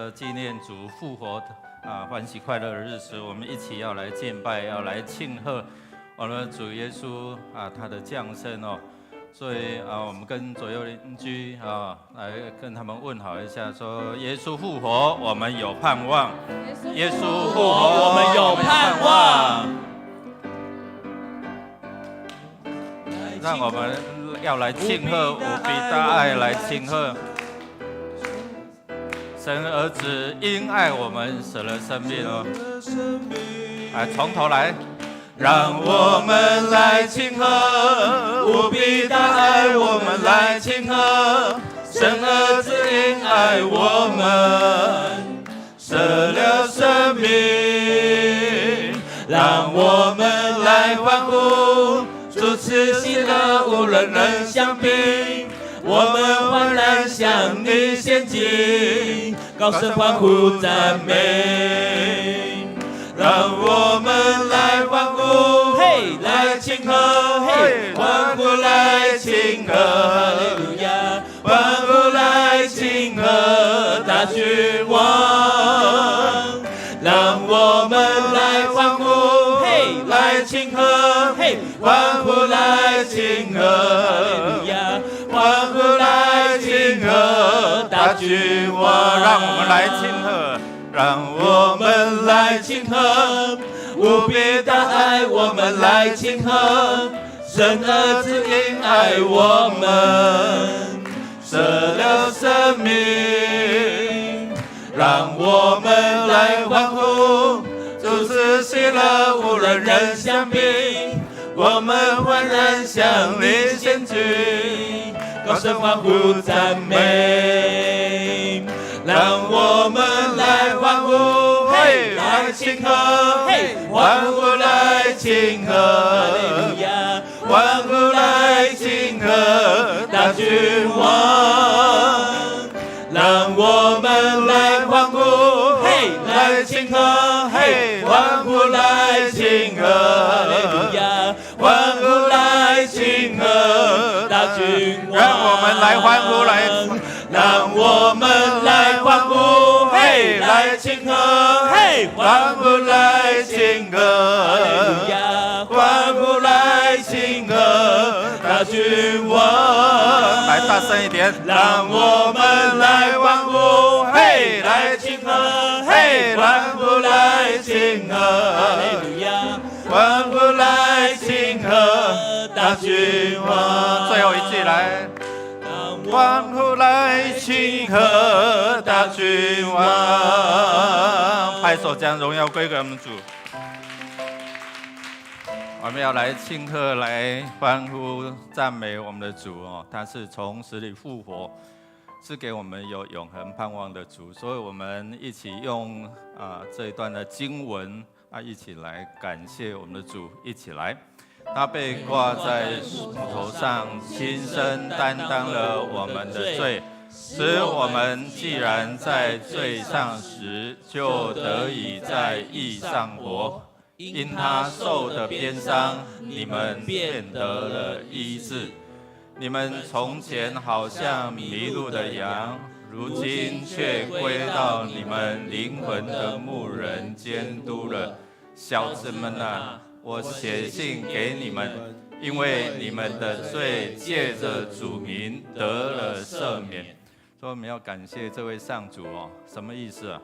个纪念主复活欢喜快乐的日子，我们一起要来敬拜，要来庆贺我们的主耶稣他的降生哦。所以我们跟左右邻居来跟他们问好一下，说耶稣复活，我们有盼望；耶稣复活，我们有盼望。让我们要来庆贺无比大爱，来庆贺神儿子因爱我们舍了生命哦。来，从头来。让我们来庆贺无比大爱，我们来庆贺神儿子因爱我们舍了生命。让我们来欢呼，主赐喜乐无人能相比，我们欢然向你献祭，高声欢呼赞美。让我们来欢呼，嘿，来庆贺，嘿，欢呼来庆贺，哈利路亚，欢呼来庆贺大君王。让我们来欢呼，嘿，来庆贺，嘿，欢呼来庆贺，哈利路亚，欢呼来庆贺大君王。让我们来庆贺。让我们来庆贺无比大爱，我们来庆贺神儿子因爱我们舍了生命。让我们来欢呼，主赐喜乐无人能相比，我们欢然向你献祭，高声欢呼赞美。让我们来欢呼，嘿，来庆贺，嘿，欢呼来庆贺，哈利路亚，欢呼来庆贺大君王。让我们来欢呼，嘿，来庆贺，嘿，欢呼来庆贺，哈利路亚，欢呼来庆贺大君王。让我们来欢呼来。让我们来欢呼，嘿，来庆贺，嘿，欢呼来庆贺，哈利路亚，欢呼来庆贺大君王。来，大声一点。让我们来欢呼，嘿，来庆贺，嘿，欢呼来庆贺，哈利路亚，欢呼来庆贺大君王。最后一句来。欢呼来庆贺大君王，拍手将荣耀归给我们主。我们要来庆贺，来欢呼赞美我们的主哦，他是从死里复活，是给我们有永恒盼望的主。所以我们一起用这一段的经文一起来感谢我们的主，一起来。他被挂在木头上，亲身担当了我们的罪，使我们既然在罪上时，就得以在义上活。因他受的鞭伤，你们便得了医治。你们从前好像迷路的羊，如今却归到你们灵魂的牧人监督了。小子们啊，我写信给你们，因为你们的罪借着主名得了赦免。所以我们要感谢这位上主哦，什么意思啊？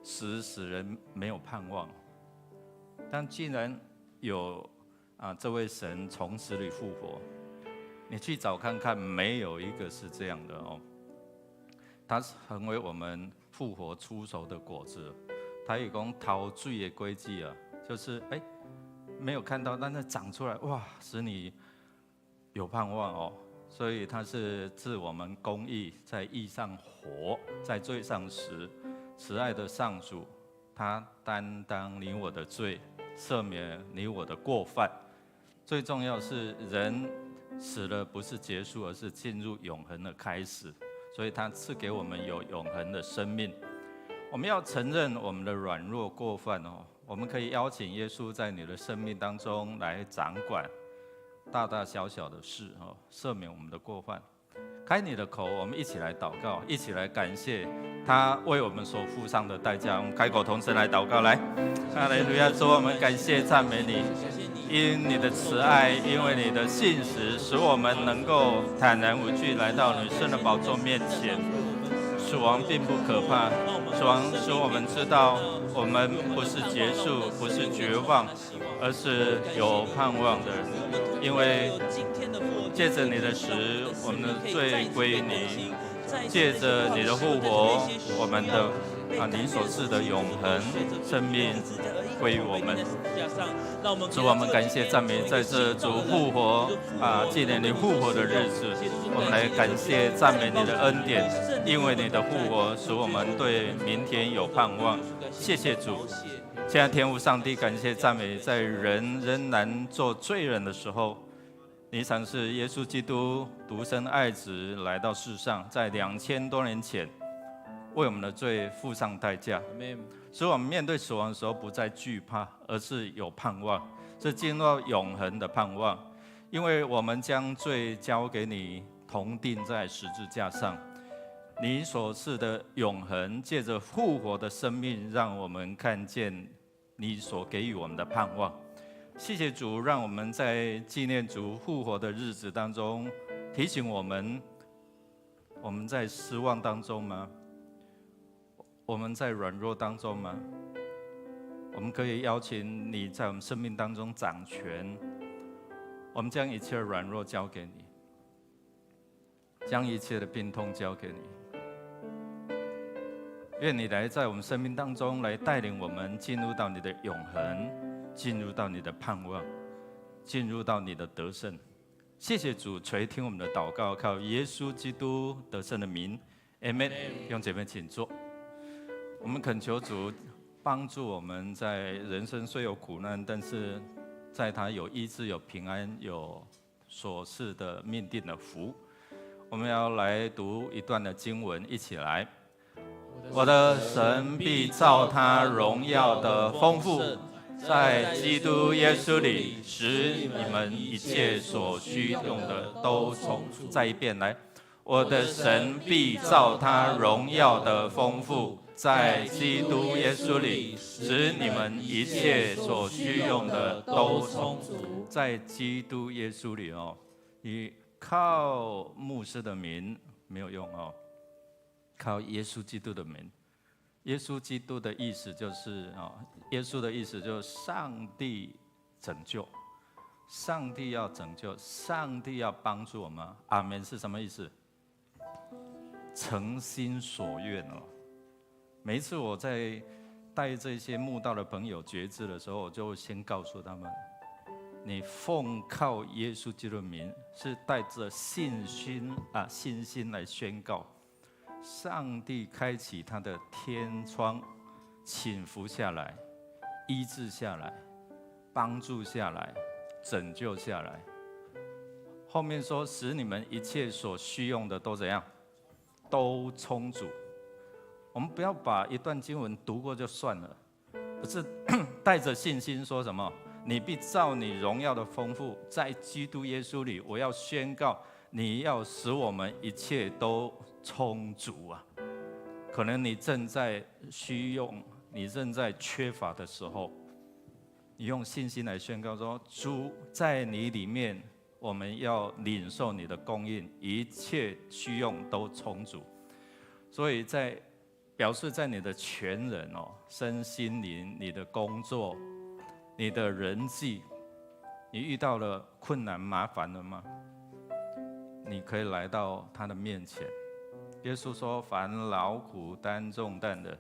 使人没有盼望，但既然有这位神从死里复活，你去找看看，没有一个是这样的哦。他成为我们复活出熟的果子。他有讲陶醉的规矩啊，就是没有看到，但是长出来，哇，使你有盼望哦。所以他是赐我们公义，在义上活，在罪上死。慈爱的上主，他担当你我的罪，赦免你我的过犯。最重要是人死了不是结束，而是进入永恒的开始。所以他赐给我们有永恒的生命。我们要承认我们的软弱过犯哦。我们可以邀请耶稣在你的生命当中来掌管大大小小的事哦，赦免我们的过犯。开你的口，我们一起来祷告，一起来感谢他为我们所付上的代价。我们开口同声来祷告，来，哈利路亚！说我们感谢赞美你，因你的慈爱，因为你的信实，使我们能够坦然无惧来到你圣的宝座面前。死亡并不可怕，死亡使我们知道我们不是结束，不是绝望，而是有盼望的。因为借着你的死，我们的罪归于你；借着你的复活，我们的你所赐的永恒生命归于我们。主，我们感谢赞美，在这主复活纪念你复活的日子，我们来感谢赞美你的恩典，因为你的复活使我们对明天有盼望。谢谢主。现在天父上帝，感谢赞美，在人仍然做罪人的时候，你赏赐耶稣基督独生爱子来到世上，在2000多年前为我们的罪付上代价，所以我们面对死亡的时候不再惧怕，而是有盼望，是进入到永恒的盼望。因为我们将罪交给你，同钉在十字架上，你所赐的永恒，借着复活的生命，让我们看见你所给予我们的盼望。谢谢主，让我们在纪念主复活的日子当中，提醒我们在失望当中吗？我们在软弱当中吗？我们可以邀请你在我们生命当中掌权，我们将一切的软弱交给你，将一切的病痛交给你。愿你来在我们生命当中来带领我们进入到你的永恒，进入到你的盼望，进入到你的得胜。谢谢主垂听我们的祷告，靠耶稣基督得胜的名 ，Amen。弟兄姐妹请坐。我们恳求主帮助我们，在人生虽有苦难，但是在他有医治、有平安、有所赐的命定的福。我们要来读一段的经文，一起来。我的神必照他荣耀的丰富，在基督耶稣里，使你们一切所需用的都充足。再一遍来，我的神必照他荣耀的丰富，在基督耶稣里，使你们一切所需用的都充足。在基督耶稣里你靠牧师的名没有用靠耶稣基督的名。耶稣基督的意思就是耶稣的意思就是上帝拯救，上帝要拯救，上帝要帮助我们。阿们是什么意思？诚心所愿每一次我在带这些慕道的朋友决志的时候，我就先告诉他们，你奉靠耶稣基督的名，是带着信心来宣告。上帝开启他的天窗，倾福下来，医治下来，帮助下来，拯救下来。后面说，使你们一切所需用的都怎样？都充足。我们不要把一段经文读过就算了，而是带着信心说什么？你必照你荣耀的丰富，在基督耶稣里，我要宣告，你要使我们一切都充足可能你正在需用，你正在缺乏的时候，你用信心来宣告说，主在你里面，我们要领受你的供应，一切需用都充足。所以在表示在你的全人身心灵，你的工作，你的人际，你遇到了困难麻烦了吗？你可以来到他的面前。耶稣说，凡劳苦担重担的，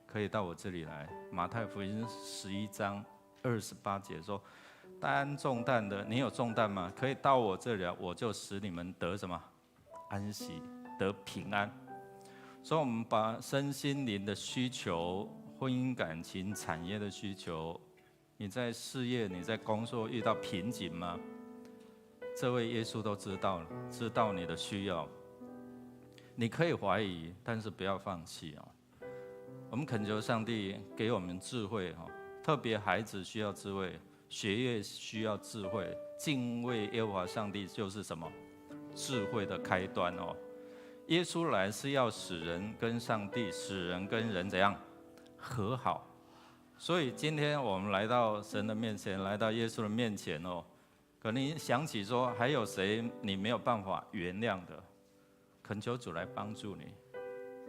可以到我这里来。马太福音11章28节说，担重担的，你有重担吗？可以到我这里来，我就使你们得什么？安息，得平安。所以我们把身心灵的需求、婚姻感情、产业的需求，你在事业、你在工作遇到瓶颈吗？这位耶稣都知道了，知道你的需要。你可以怀疑，但是不要放弃我们恳求上帝给我们智慧特别孩子需要智慧，学业需要智慧，敬畏耶和华上帝就是什么？智慧的开端哦。耶稣来是要使人跟上帝、使人跟人怎样和好。所以今天我们来到神的面前，来到耶稣的面前哦，可能想起说还有谁你没有办法原谅的，恳求主来帮助你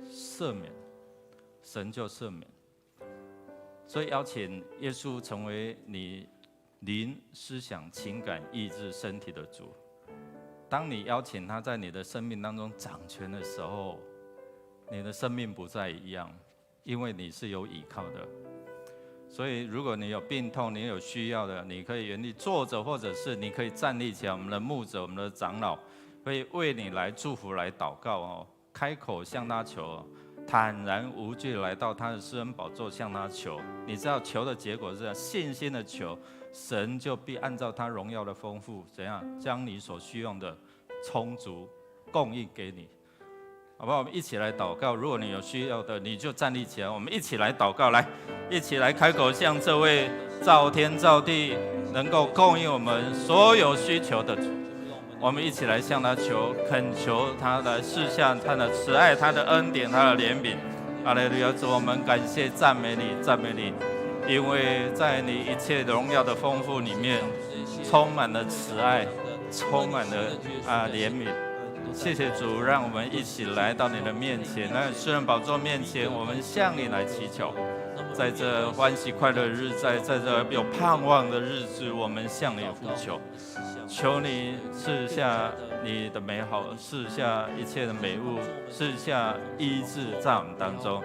赦免，神就赦免。所以邀请耶稣成为你灵、思想、情感、意志、身体的主。当你邀请他在你的生命当中掌权的时候，你的生命不再一样，因为你是有依靠的。所以如果你有病痛，你有需要的，你可以原地坐着，或者是你可以站立起来。我们的牧者、我们的长老会为你来祝福、来祷告哦。开口向他求，坦然无惧来到他的施恩宝座向他求。你知道求的结果是这样，信心的求，神就必按照他荣耀的丰富，怎样将你所需用的充足供应给你，好不好？我们一起来祷告。如果你有需要的，你就站立起来，我们一起来祷告，来，一起来开口向这位造天造地、能够供应我们所有需求的主，我们一起来向他求，恳求他来赐下他的慈爱、他的恩典、他的怜悯。哈利路亚！主，我们感谢赞美你，赞美你，因为在你一切荣耀的丰富里面，充满了慈爱，充满了怜悯。谢谢主，让我们一起来到你的面前，来施恩宝座面前，我们向你来祈求。在这欢喜快乐的日子，在这有盼望的日子，我们向你呼求，求你赐下你的美好，赐下一切的美物，赐下医治在我们当中。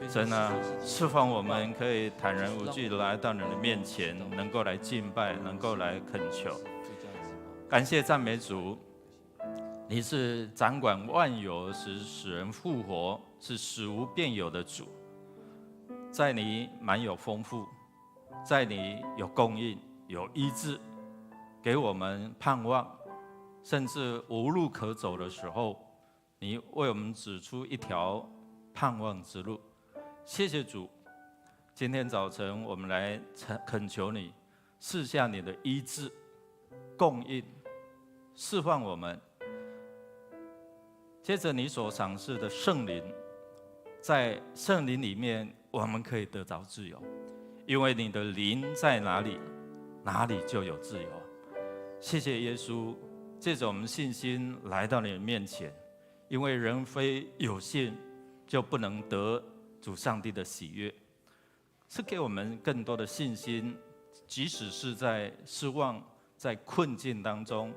神啊，释放我们可以坦然无惧来到你的面前，能够来敬拜，能够来恳求。感谢赞美主，你是掌管万有，使人复活，是使无变有的主。在你满有丰富，在你有供应，有医治，给我们盼望，甚至无路可走的时候，你为我们指出一条盼望之路。谢谢主，今天早晨我们来恳求你，赐下你的医治、供应、释放我们。接着你所赏赐的圣灵，在圣灵里面，我们可以得着自由，因为你的灵在哪里，哪里就有自由。谢谢耶稣，借着我们信心来到你的面前，因为人非有信就不能得主上帝的喜悦，是给我们更多的信心，即使是在失望、在困境当中，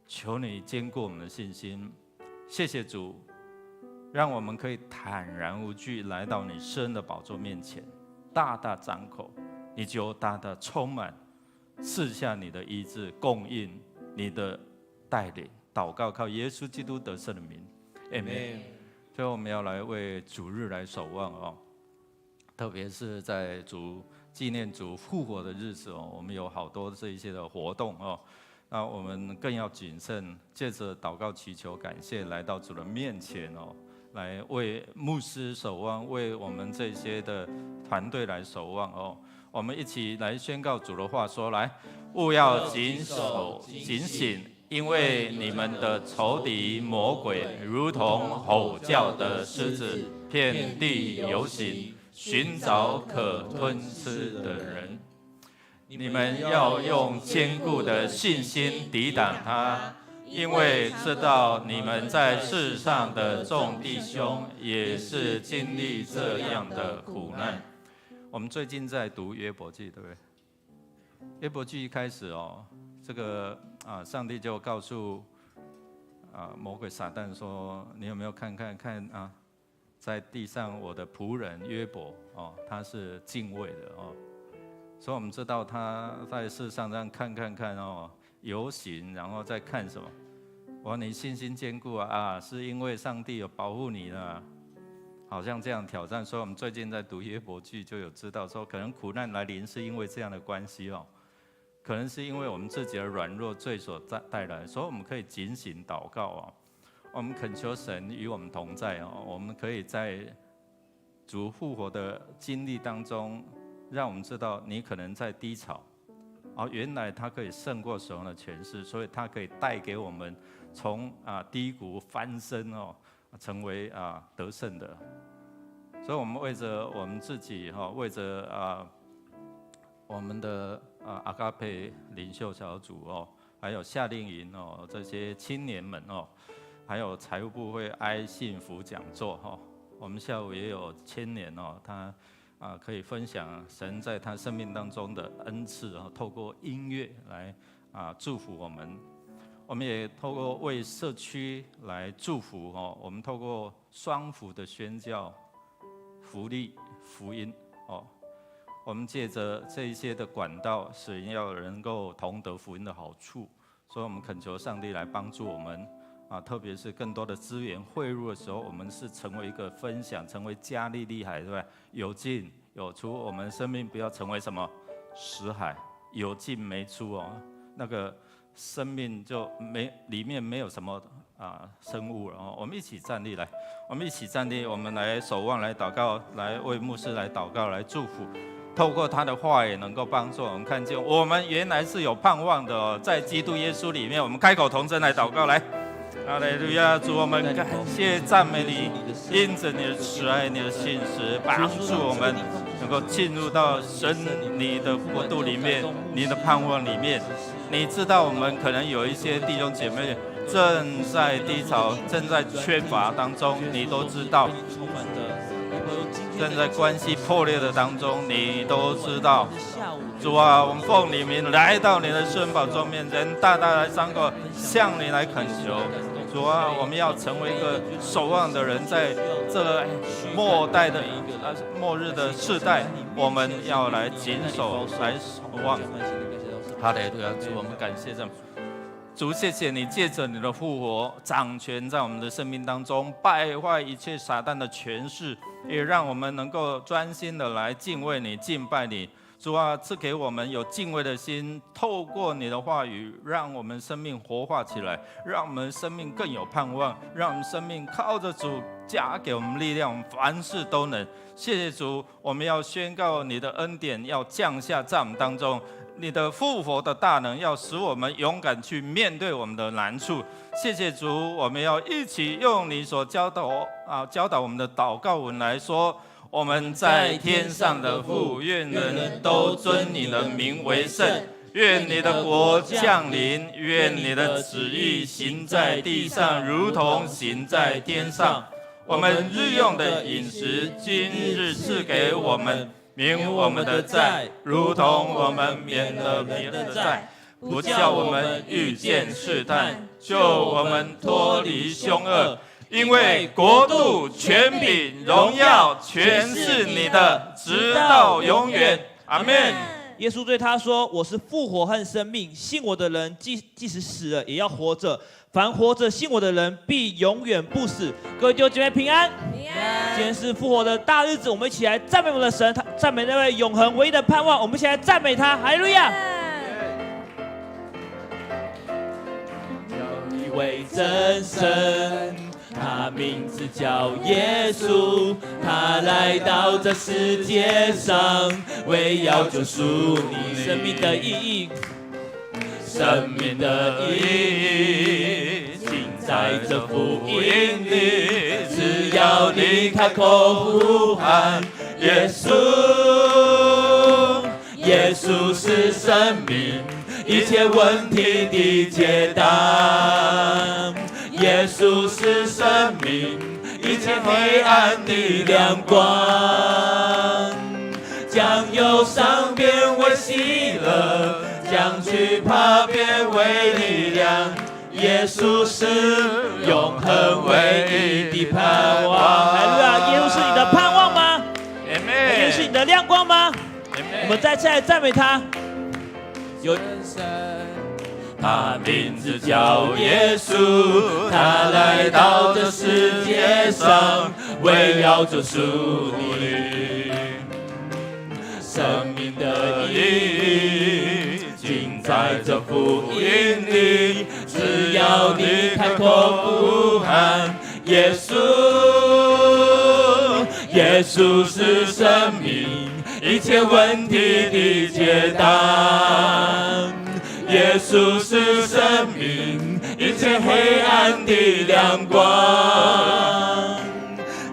求你坚固我们的信心。谢谢主，让我们可以坦然无惧来到你施恩的宝座面前，大大张口，你就大大充满，赐下你的医治，供应你的带领。祷告靠耶稣基督得胜的名 ，Amen。最后我们要来为主日来守望哦，特别是在纪念主复活的日子哦，我们有好多这一些的活动哦。那我们更要谨慎，借着祷告祈求感谢，来到主的面前哦，来为牧师守望，为我们这些的团队来守望哦。我们一起来宣告主的话说：来，务要谨守警醒，因为你们的仇敌魔鬼如同吼叫的狮子，遍地游行，寻找可吞吃的人。你们要用坚固的信心抵挡他，因为知道你们在世上的众弟兄也是经历这样的苦难。我们最近在读约伯记，对不对？约伯记一开始哦，这个上帝就告诉魔鬼撒旦说：“你有没有看啊，在地上我的仆人约伯哦，他是敬畏的哦。”所以我们知道他在世上这样看哦，游行，然后再看什么？我说你信心坚固是因为上帝有保护你呢，好像这样挑战。所以我们最近在读约伯记就有知道说，可能苦难来临是因为这样的关系哦，可能是因为我们自己的软弱罪所带来，所以我们可以警醒祷告哦，我们恳求神与我们同在哦，我们可以在主复活的经历当中。让我们知道，你可能在低潮，原来他可以胜过所有的权势，所以他可以带给我们从低谷翻身成为得胜的。所以我们为着我们自己为着我们的阿嘎佩领袖小组还有夏令营这些青年们还有财务部会爱幸福讲座我们下午也有青年他可以分享神在他生命当中的恩赐透过音乐来祝福我们。我们也透过为社区来祝福我们透过双福的宣教、福利、福音我们借着这一些的管道，使人要能够同得福音的好处。所以我们恳求上帝来帮助我们特别是更多的资源汇入的时候，我们是成为一个分享，成为加利利海，对吧？有进有出，我们生命不要成为什么死海，有进没出那个生命就里面没有什么生物了我们一起站立来，我们一起站立，我们来守望，来祷告，来为牧师来祷告，来祝福。透过他的话也能够帮助我们看见，我们原来是有盼望的在基督耶稣里面。我们开口同声来祷告，来，哈利路亚！主，我们感谢赞美你，因着你的慈爱、你的信实，帮助我们能够进入到神你的国度里面，你的盼望里面。你知道我们可能有一些弟兄姐妹正在低潮、正在缺乏当中，你都知道。正在关系破裂的当中，你都知道。主啊，我们奉你名来到你的圣宝座面前，大大来张口向你来恳求。主啊，我们要成为一个守望的人，在这个末日的世代，我们要来谨守，来守望。哈利路亚！主，我们感谢主，谢谢你借着你的复活掌权在我们的生命当中，败坏一切撒旦的权势，也让我们能够专心的来敬畏你、敬拜你。主啊，赐给我们有敬畏的心，透过你的话语，让我们生命活化起来，让我们生命更有盼望，让我们生命靠着主加给我们力量，凡事都能。谢谢主，我们要宣告你的恩典要降下在我们当中。你的复活的大能要使我们勇敢去面对我们的难处。谢谢主，我们要一起用你所教导我们的祷告文来说：我们在天上的父，愿人都尊你的名为圣。愿你的国降临，愿你的旨意行在地上，如同行在天上。我们日用的饮食，今日赐给我们。免我们的债，如同我们免了别人的债，不叫我们遇见试探，救我们脱离凶恶。因为国度、权柄、荣耀，全是你的，直到永远。阿们。耶稣对他说：“我是复活和生命，信我的人，即使死了，也要活着。凡活着信我的人，必永远不死。”各位弟兄姐妹平安。今天是复活的大日子，我们一起来赞美我们的神，赞美那位永恒唯一的盼望。我们一起来赞美他，哈利路亚！有一位真神，他名字叫耶稣，他来到这世界上，为要救赎你生命的意义。生命的意义尽在这福音里，只要你开口呼喊耶稣，耶稣是生命一切问题的解答，耶稣是生命一切黑暗的亮光，将忧伤变为喜乐，将惧怕变为力量，耶稣是永恒唯一的盼望。哈利路亚！耶稣是你的盼望吗？耶稣是你的亮光吗？我们再次来赞美他。有他名字叫耶稣，他来到这世界上，为要救赎你生命的意义。尽在这福音里，只要你开口呼喊耶稣，耶稣是生命，一切问题的解答。耶稣是生命，一切黑暗的亮光。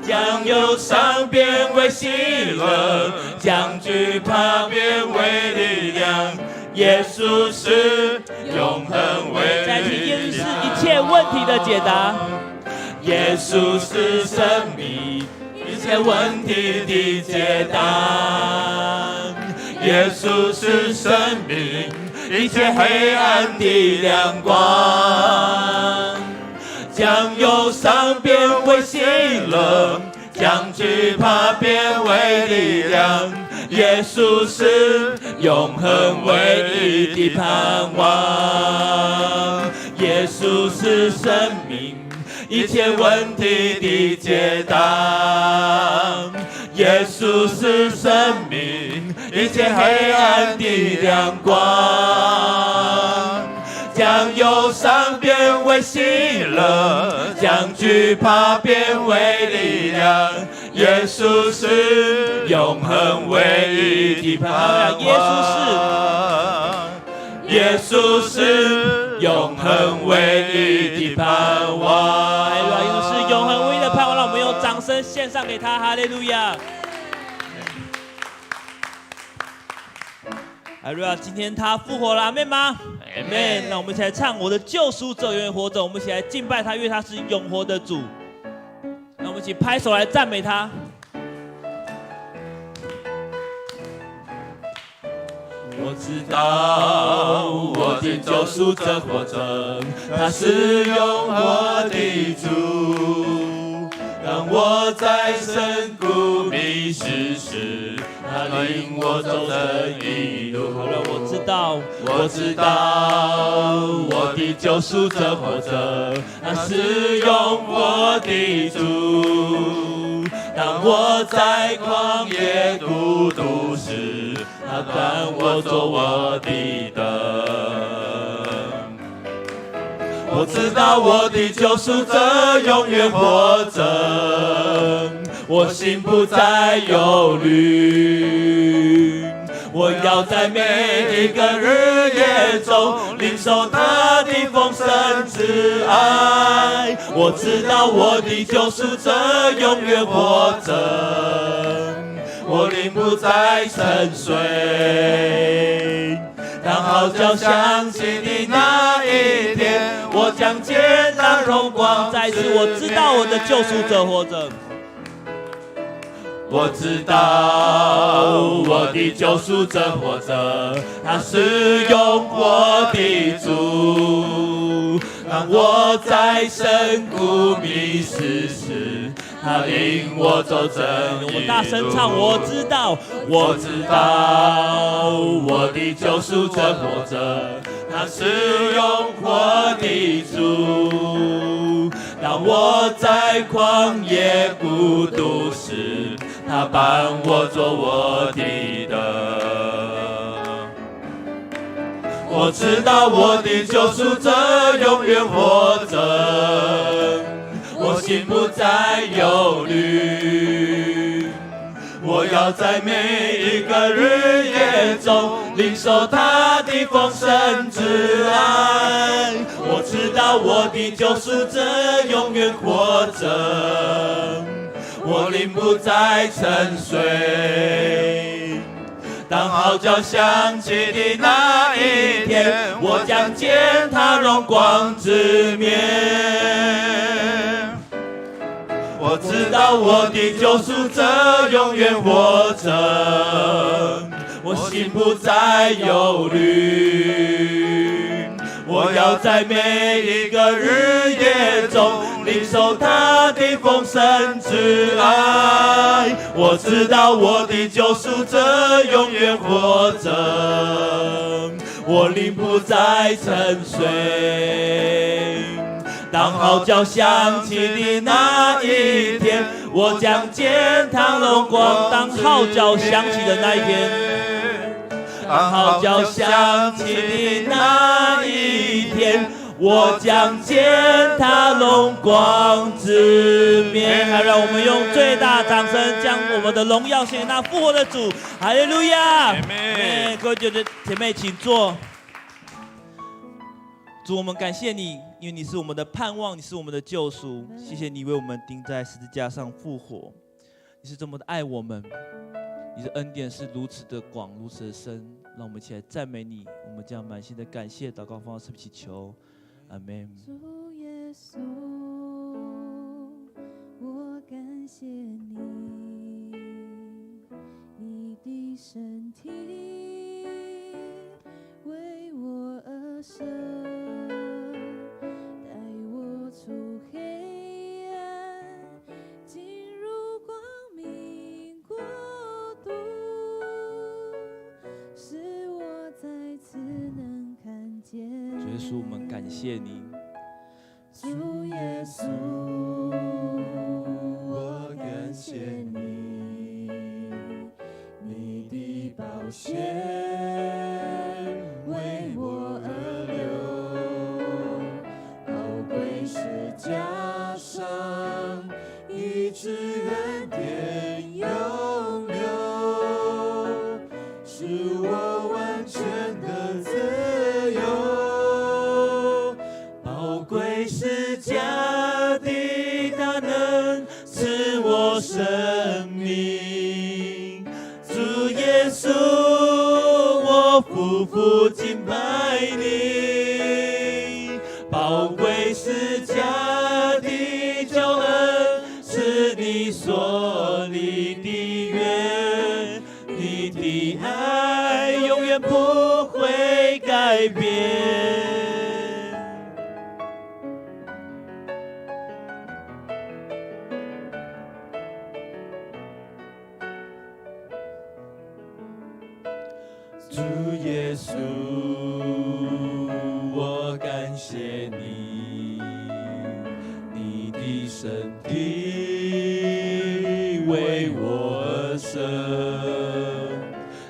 将忧伤变为喜乐，将惧怕变为力量。耶稣是永恒唯一，耶稣是一切问题的解答。耶稣是生命，一切问题的解答。耶稣是生命，一切黑暗的亮光。将忧伤变为喜乐，将惧怕变为力量。耶稣是永恒唯一的盼望。耶稣是生命，一切问题的解答。耶稣是生命，一切黑暗的亮光。将忧伤变为喜乐，将惧怕变为力量。耶稣是永恒唯一的盼望。耶稣是永恒唯一的盼望。耶稣是永恒唯一的盼望。让我们用掌声献上给他，哈利路亚。哈利路亚！今天他复活了，阿们吗？阿们。那我们一起来唱《我的救赎者永远活着》，我们一起来敬拜他，因为他是永活的主。那我们一起拍手来赞美他。我知道我的救赎者活着，他是永活的主。当我在深谷迷失时，他领我走这一路。我知道我的救赎者活着，他是永活的主。当我在旷野孤独时，他伴我做我的灯。我知道我的救赎者永远活着，我心不再忧虑。我要在每一个日夜中领受他的丰盛之爱。我知道我的救赎者永远活着，我灵不再沉睡。当号角响起的那一天，我将见那荣光再次。我知道我的救赎者活着，我知道我的救赎者活着，他是永活的主。当我在深谷迷失时，他领我走正义路。我大声唱，我知道我的救赎者活着，他是永活的主。当我在旷野孤独时，他伴我做我的灯。我知道我的救赎者永远活着，我心不再忧虑。我要在每一个日夜中领受他的丰盛之爱。我知道我的救赎者永远活着，我灵不再沉睡。当号角响起的那一天，我将见他荣光之面。我知道我的救赎者永远活着，我心不再忧虑。我要在每一个日夜中领受他的丰盛之爱。我知道我的救赎者永远活着，我灵不再沉睡。当号角响起的那一天，我将见他荣光。当号角响起的那一天，当号角响起的那一天，我将见他荣光之面。还让我们用最大掌声，将我们的荣耀献给那复活的主。哈利路亚！各位姐妹，请坐。主，我们感谢你，因为你是我们的盼望，你是我们的救赎。谢谢你为我们钉在十字架上复活，你是这么的爱我们，你的恩典是如此的广，如此的深。让我们一起来赞美你，我们将满心的感谢祷告奉耶稣祈求，阿门。主耶稣，我感谢你，你的身体为我而生，带我出黑暗，进入光明国度，使我再次能看见。主耶稣，我们感谢你。主耶稣，我感谢你，你的宝血为我而流，宝贵十架上医治恩典永留，使我完全的自由。宝贵十架的大能赐我生命，主耶稣，我夫妇敬拜你。宝贵十架的救恩是你所立的约，你的爱永远不会改变。主耶稣，我感谢你，你的身体为我而生，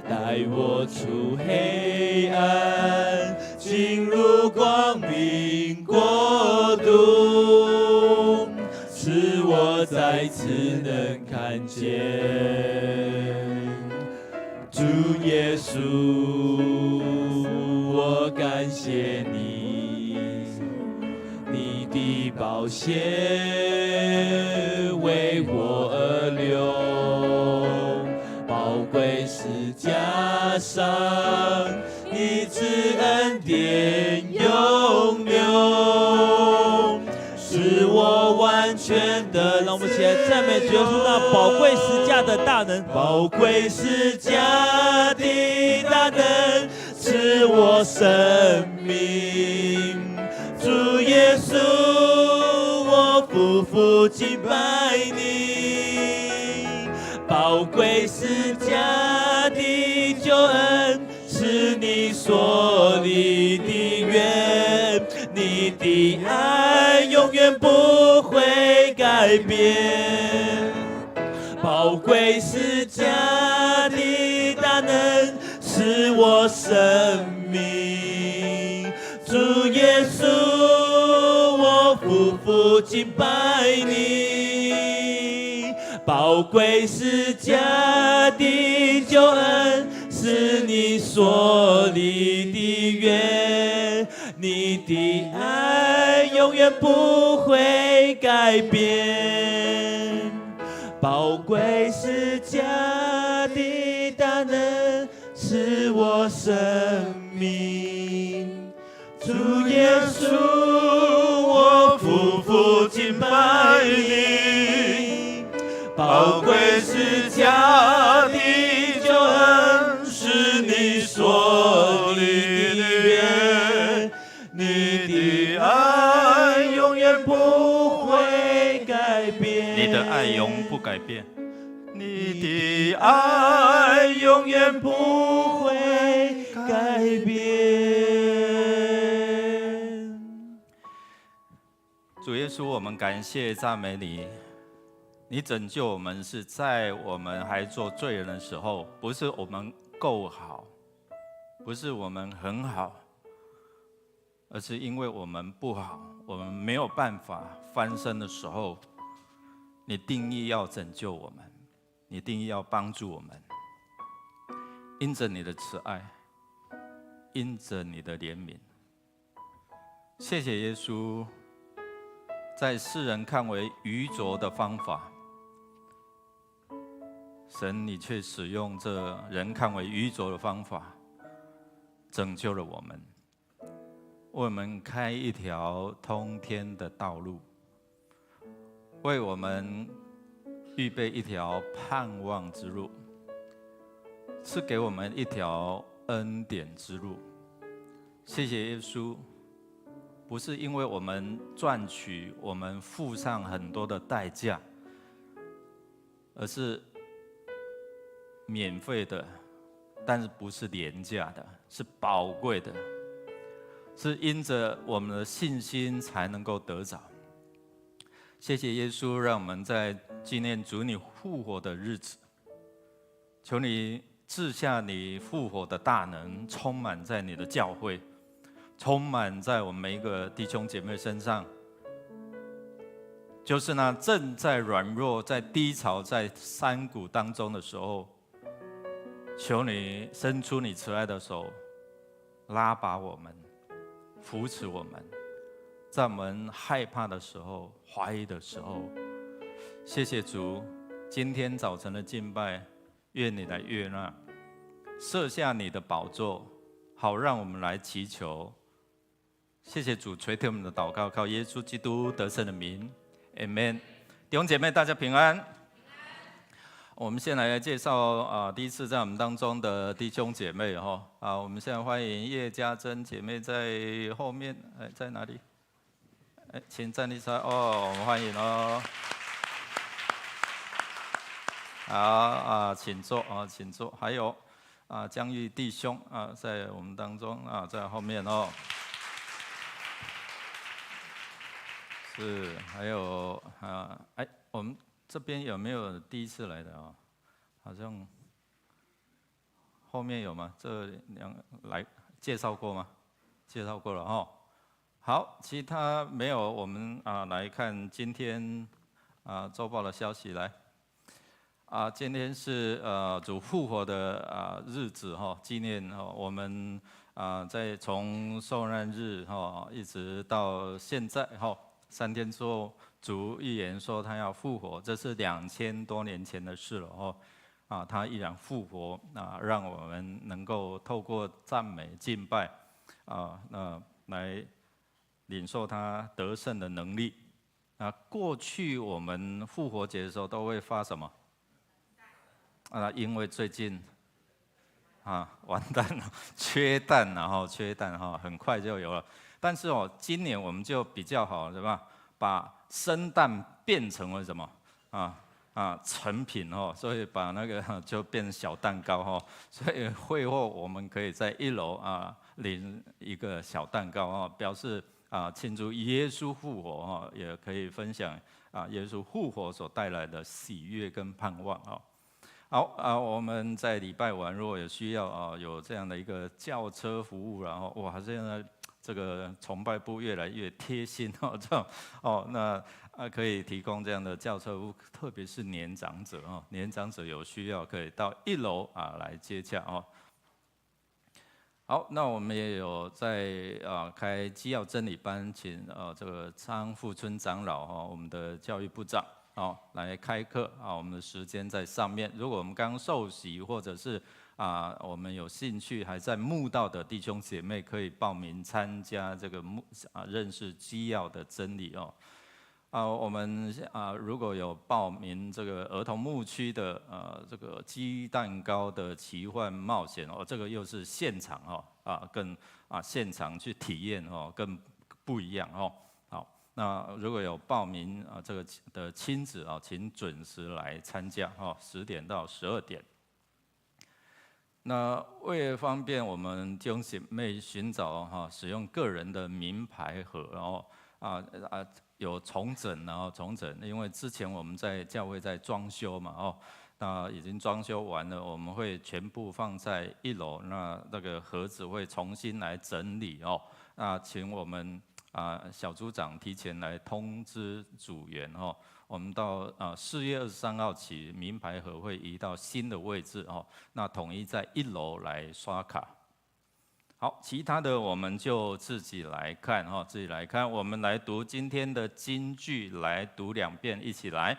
带我出黑暗，进入光明国度，使我再次能看见。主耶稣，我感谢你，你的宝血为我而流，宝贵十架上医治恩典永留，使我完全的。让我们一起来赞美主耶稣那宝贵十架的大能，宝贵十架的大能赐我生命。主耶稣，我夫妇敬拜你。宝贵十架的救恩是你所立的约，你的爱永远不会改变。宝贵十架的大能是我生命。主耶稣，我夫妇敬拜你。宝贵十架的救恩是你所立的约，你的爱永远不会改变。宝贵十架的大能是我生命。主耶稣，我夫妇敬拜你。宝贵十架的救恩是你所立的约，你的爱永远不会改变。你的爱永不改变，你的爱永远不会改变。主耶稣，我们感谢赞美你。你拯救我们是在我们还做罪人的时候，不是我们够好，不是我们很好，而是因为我们不好，我们没有办法翻身的时候，你定义要拯救我们，你定义要帮助我们，因着你的慈爱，因着你的怜悯。谢谢耶稣，在世人看为愚拙的方法，神你却使用这人看为愚拙的方法，拯救了我们，为我们开一条通天的道路，为我们预备一条盼望之路，赐给我们一条恩典之路。谢谢耶稣，不是因为我们赚取，我们付上很多的代价，而是免费的，但是不是廉价的，是宝贵的，是因着我们的信心才能够得着。谢谢耶稣，让我们在纪念主你复活的日子，求你赐下你复活的大能，充满在你的教会，充满在我们每一个弟兄姐妹身上。就是那正在软弱、在低潮、在山谷当中的时候，求你伸出你慈爱的手，拉拔我们，扶持我们，在我们害怕的时候、怀疑的时候。谢谢主，今天早晨的敬拜，愿你来悦纳，设下你的宝座，好让我们来祈求。谢谢主垂听我们的祷告，靠耶稣基督得胜的名 ，Amen。弟兄姐妹，大家平安。我们先来介绍第一次在我们当中的弟兄姐妹哈我们现在欢迎叶家珍姐妹在后面，在哪里？请站立出来哦，我们欢迎哦。好请坐请坐。还有江玉弟兄在我们当中在后面哦。是，还有我们这边有没有第一次来的好像后面有吗？这两来介绍过吗？介绍过了好，其他没有，我们来看今天周报的消息来。今天是主复活的日子纪念我们在从受难日一直到现在3天之后，主预言说他要复活，这是2000多年前的事了他依然复活让我们能够透过赞美敬拜来领受他得胜的能力过去我们复活节的时候都会发什么因为最近完蛋了，缺蛋很快就有了。但是今年我们就比较好，对吧？把生蛋变成了什么成品所以把那个就变成小蛋糕所以会后我们可以在1楼领一个小蛋糕表示庆祝耶稣复活也可以分享耶稣复活所带来的喜悦跟盼望好我们在礼拜晚如果有需要有这样的一个轿车服务，然后哇，现在这个崇拜部越来越贴心那可以提供这样的轿车服务，特别是年长者年长者有需要可以到1楼来接洽好，那我们也有在开基要真理班，请这个张富春长老我们的教育部长来开课我们的时间在上面。如果我们刚受洗或者是我们有兴趣还在慕道的弟兄姐妹，可以报名参加这个认识基要的真理我们如果有报名这个儿童牧区的这个鸡蛋糕的奇幻冒险这个又是现场更现场去体验更不一样好，那如果有报名这个的亲子请准时来参加10点到12点。那为了方便我们弟兄姐妹寻找使用个人的名牌盒，然后有重整，因为之前我们在教会在装修嘛那已经装修完了，我们会全部放在1楼，那个盒子会重新来整理请我们小组长提前来通知组员哦。我们到4月23号起，名牌盒会移到新的位置哦，那统一在1楼来刷卡。好，其他的我们就自己来看哈，自己来看。我们来读今天的金句，来读2遍，一起来。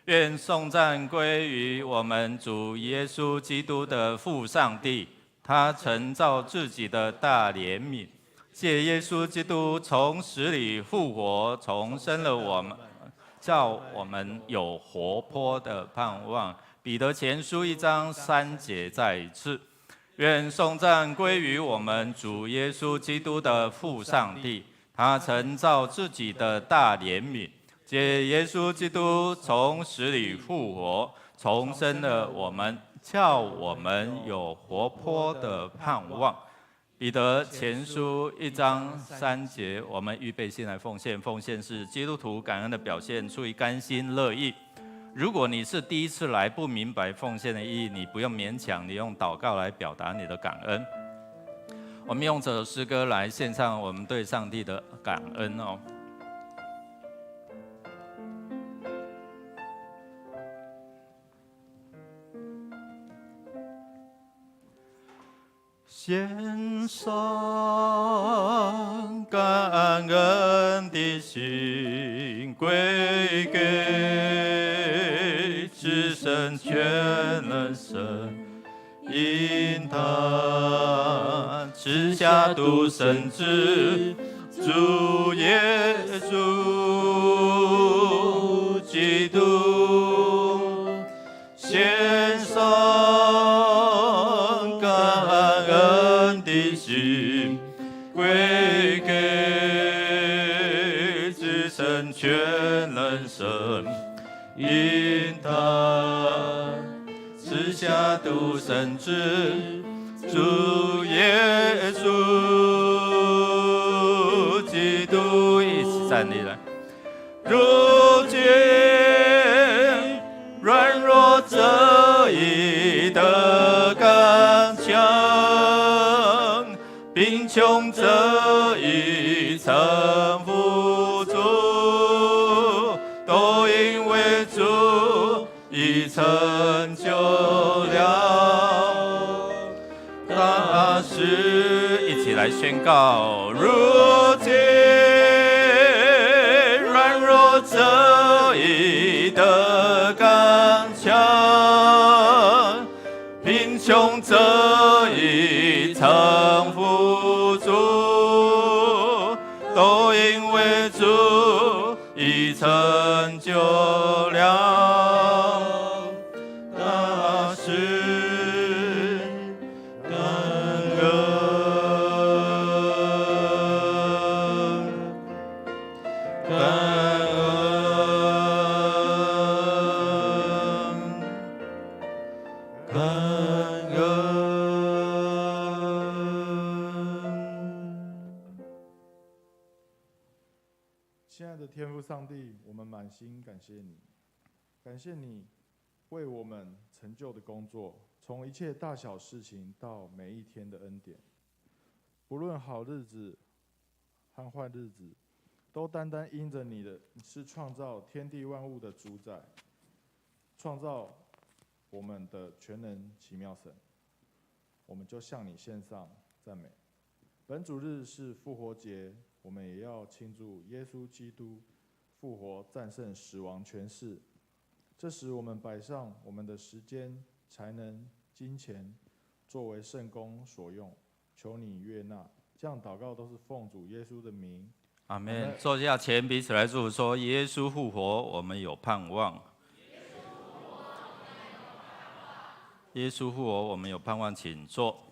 愿颂赞归于我们主耶稣基督的父上帝，他曾照自己的大怜悯，借耶稣基督从死里复活，重生了我们，叫我们有活泼的盼望。彼得前书1章3节再一次。愿颂赞归于我们主耶稣基督的父上帝，他曾照自己的大怜悯，借耶稣基督从死里复活，重生了我们，叫我们有活泼的盼望。彼得前书1章3节，我们预备心来奉献。奉献是基督徒感恩的表现，出于甘心乐意。如果你是第一次来，不明白奉献的意义，你不用勉强，你用祷告来表达你的感恩。我们用这首诗歌来献上我们对上帝的感恩哦。献上感恩的心，归给至圣全能神，因他赐下独生子，主耶稣基督，献上感恩的心，归给至圣全能神，因他赐下独生子，主耶稣基督，一起站立来。如今软弱者已得刚强，贫穷者已曾富足，都因为主已成就了大事。一起来宣告：如今软弱者已得刚强，贫穷者已曾富足，都因为主已成就了大事，感恩，感恩，感恩。亲爱的天父上帝，我们满心感谢你，感谢你为我们成就的工作，从一切大小事情到每一天的恩典，不论好日子和坏日子，都单单因着你是创造天地万物的主宰，创造我们的全能奇妙神，我们就向你献上赞美。本主日是复活节，我们也要庆祝耶稣基督复活，战胜死亡权势。这时，我们摆上我们的时间、才能、金钱，作为圣工所用，求你悦纳。这样祷告都是奉主耶稣的名。阿们。坐下前，彼此来祝福说：耶稣复活，我们有盼望。耶稣复活，我们有盼望，请坐。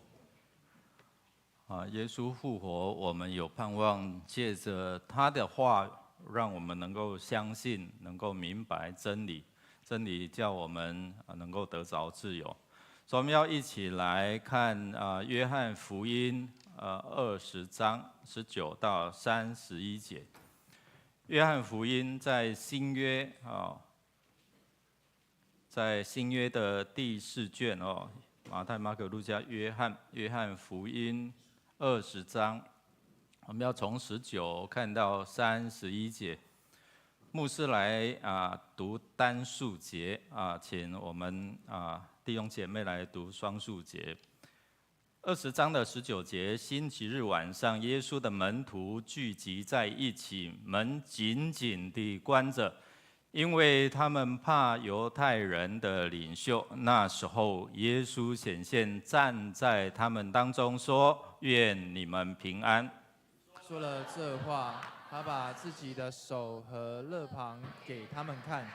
耶稣复活，我们有盼望，借着他的话，让我们能够相信，能够明白真理，真理叫我们能够得着自由。所以我们要一起来看约翰福音20章19到31节。约翰福音在新约在新约的第4卷马太、马可、路加、约翰福音20章，我们要从19看到31节。牧师来读单数节请我们弟兄姐妹来读双数节。20章的19节，星期日晚上，耶稣的门徒聚集在一起，门紧紧地关着，因为他们怕犹太人的领袖。那时候，耶稣显现，站在他们当中，说：“愿你们平安。”说了这话，他把自己的手和肋旁给他们看。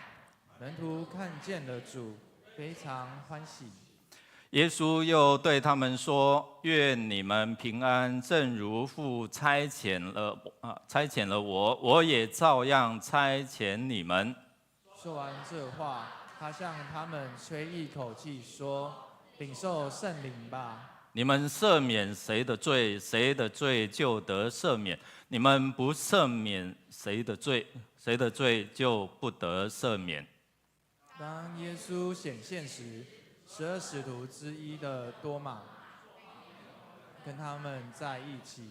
门徒看见了主，非常欢喜。耶稣又对他们说：“愿你们平安，正如父差遣了我，我也照样差遣你们。”说完这话，他向他们吹一口气，说：“领受圣灵吧。你们赦免谁的罪，谁的罪就得赦免；你们不赦免谁的罪，谁的罪就不得赦免。”当耶稣显现时，12使徒之一的多马跟他们在一起。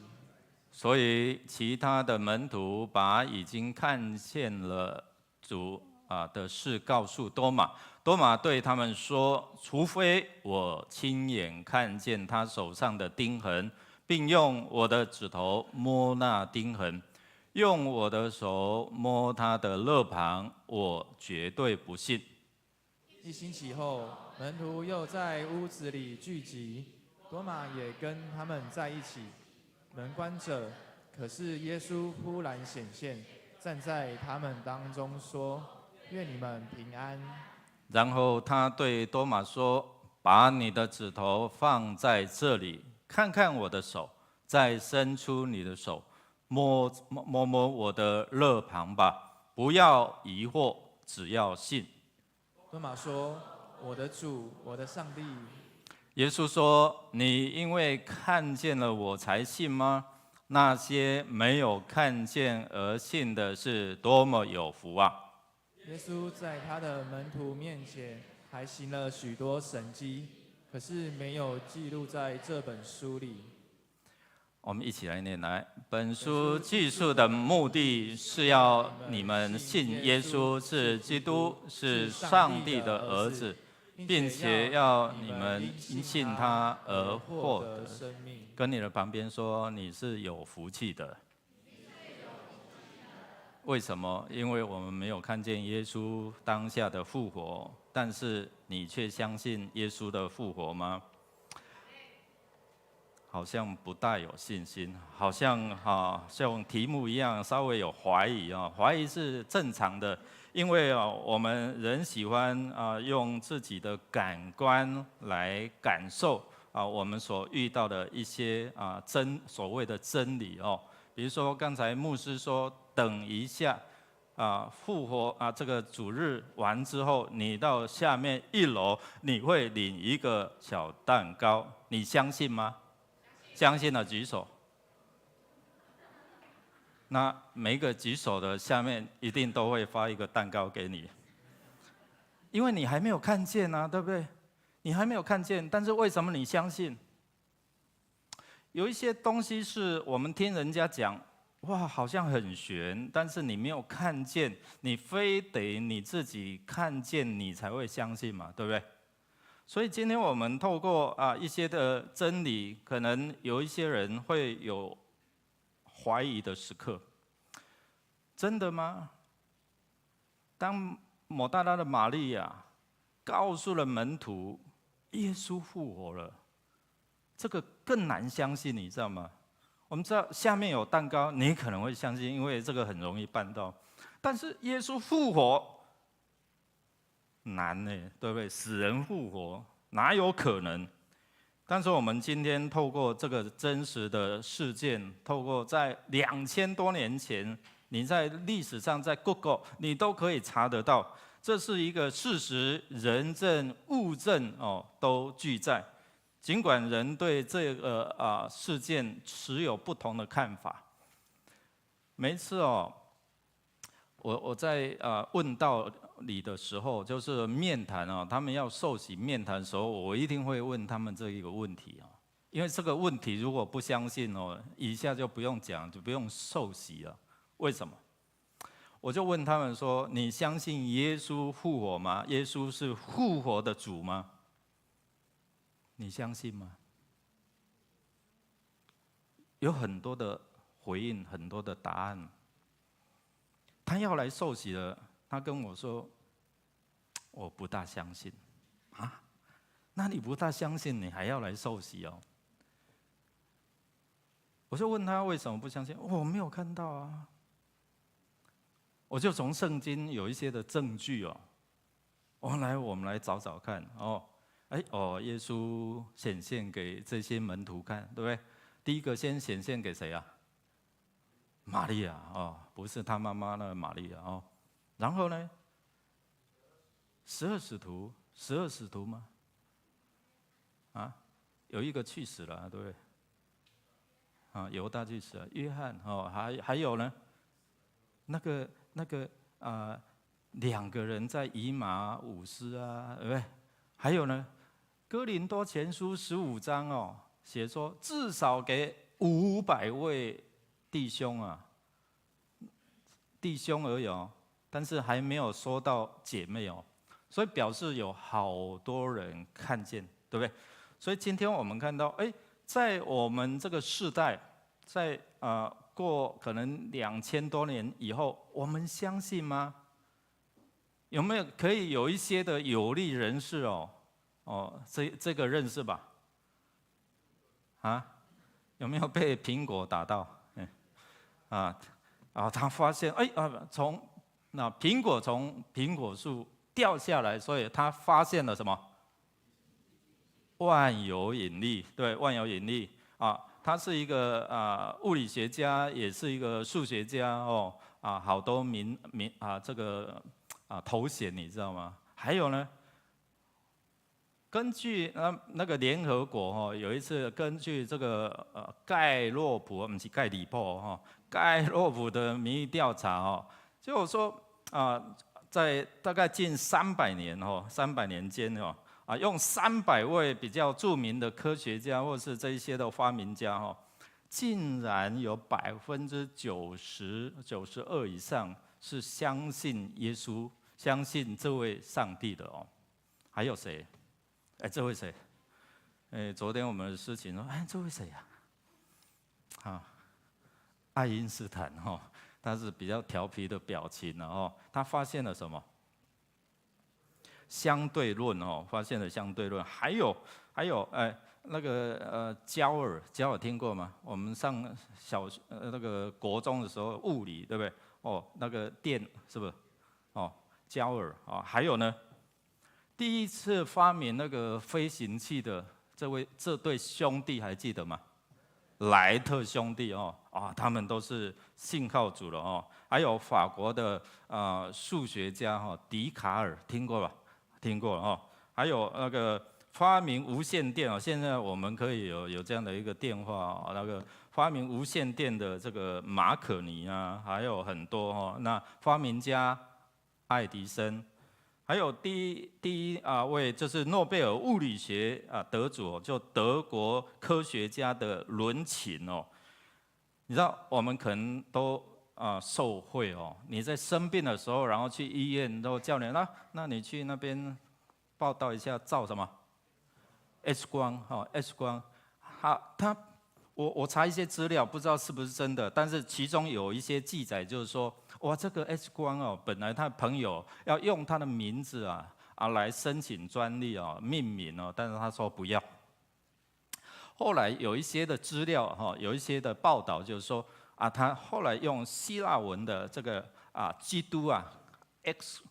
所以其他的门徒把已经看见了主的事告诉多马。多马对他们说：“除非我亲眼看见他手上的钉痕，并用我的指头摸那钉痕，用我的手摸他的肋旁，我绝对不信。” 1星期后，门徒又在屋子里聚集，多马也跟他们在一起。门关着，可是耶稣忽然显现，站在他们当中，说：“愿你们平安。”然后他对多马说：“把你的指头放在这里，看看我的手，再伸出你的手，摸我的肋旁吧，不要疑惑，只要信。”多马说：“我的主，我的上帝。”耶稣说：“你因为看见了我才信吗？那些没有看见而信的是多么有福啊！”耶稣在他的门徒面前还行了许多神迹，可是没有记录在这本书里。我们一起来念来。本书记述的目的是要你们信耶稣是基督，是上帝的儿子，并且要你们因信他而获得生命。跟你的旁边说，你是有福气的。为什么？因为我们没有看见耶稣当下的复活，但是你却相信耶稣的复活吗？好像不大有信心，好像像题目一样稍微有怀疑怀疑是正常的，因为我们人喜欢用自己的感官来感受我们所遇到的一些所谓的真理比如说刚才牧师说，等一下复活这个主日完之后，你到下面1楼，你会领一个小蛋糕，你相信吗？相信的举手。那每一个举手的下面一定都会发一个蛋糕给你，因为你还没有看见对不对？你还没有看见，但是为什么你相信？有一些东西是我们听人家讲，哇，好像很玄，但是你没有看见，你非得你自己看见，你才会相信嘛，对不对？所以今天我们透过一些的真理，可能有一些人会有怀疑的时刻。真的吗？当抹大拉的玛利亚告诉了门徒耶稣复活了，这个更难相信，你知道吗？我们知道下面有蛋糕，你可能会相信，因为这个很容易办到。但是耶稣复活难呢，对不对？死人复活哪有可能？但是我们今天透过这个真实的事件，透过在2000多年前，你在历史上在 Google 你都可以查得到，这是一个事实，人证物证都俱在。尽管人对这个事件持有不同的看法，每一次我在问道理的时候，就是面谈他们要受洗面谈的时候，我一定会问他们这一个问题因为这个问题如果不相信哦，以下就不用讲，就不用受洗了。为什么？我就问他们说：你相信耶稣复活吗？耶稣是复活的主吗？你相信吗？有很多的回应，很多的答案。他要来受洗了，他跟我说：我不大相信。啊？那你不大相信，你还要来受洗哦？我就问他为什么不相信？我没有看到啊。我就从圣经有一些的证据哦，我们来找找看哦。耶稣显现给这些门徒看，对不对？第一个先显现给谁啊？玛利亚哦，不是他妈妈那个玛利亚哦。然后呢，12使徒吗？啊，有一个去死了，对不对？啊，犹大去死了，约翰哦，还有呢，那个2个人在以马忤斯啊，对不对？还有呢，哥林多前书15章哦，写说至少给500位弟兄啊，弟兄而已哦，但是还没有说到姐妹哦，所以表示有好多人看见，对不对？所以今天我们看到，在我们这个世代，在过可能2000多年以后，我们相信吗？有没有可以有一些的有利人士这个认识吧？啊，有没有被苹果打到？他发现从苹果从苹果树掉下来，所以他发现了什么？万有引力，对，万有引力啊。他是一个物理学家，也是一个数学家哦好多头衔你知道吗？还有呢，根据那个联合国有一次根据这个盖洛普，不是盖里普盖洛普的民意调查就说在大概近300年300年间用300位比较著名的科学家或是这一些的发明家竟然有92%以上是相信耶稣、相信这位上帝的哦。还有谁？这位谁？昨天我们的事情说，这位谁呀？爱因斯坦他是比较调皮的表情他发现了什么？相对论发现了相对论。还有那个焦耳听过吗？我们上那个国中的时候物理对不对？那个电是不是？焦耳还有呢，第一次发明那个飞行器的这对兄弟还记得吗？莱特兄弟他们都是信靠主了还有法国的数学家笛卡尔听过吧？听过了还有那个发明无线电现在我们可以有这样的一个电话那个发明无线电的这个马可尼啊，还有很多那发明家爱迪生，还有第一位就是诺贝尔物理学得主就德国科学家的伦琴你知道我们可能都受贿你在生病的时候，然后去医院都叫你那你去那边报道一下照什么 X 光X 光我查一些资料，不知道是不是真的，但是其中有一些记载就是说，哇，这个 X 光本来他的朋友要用他的名字来申请专利命名但是他说不要。后来有一些的资料有一些的报道就是说他后来用希腊文的这个基督X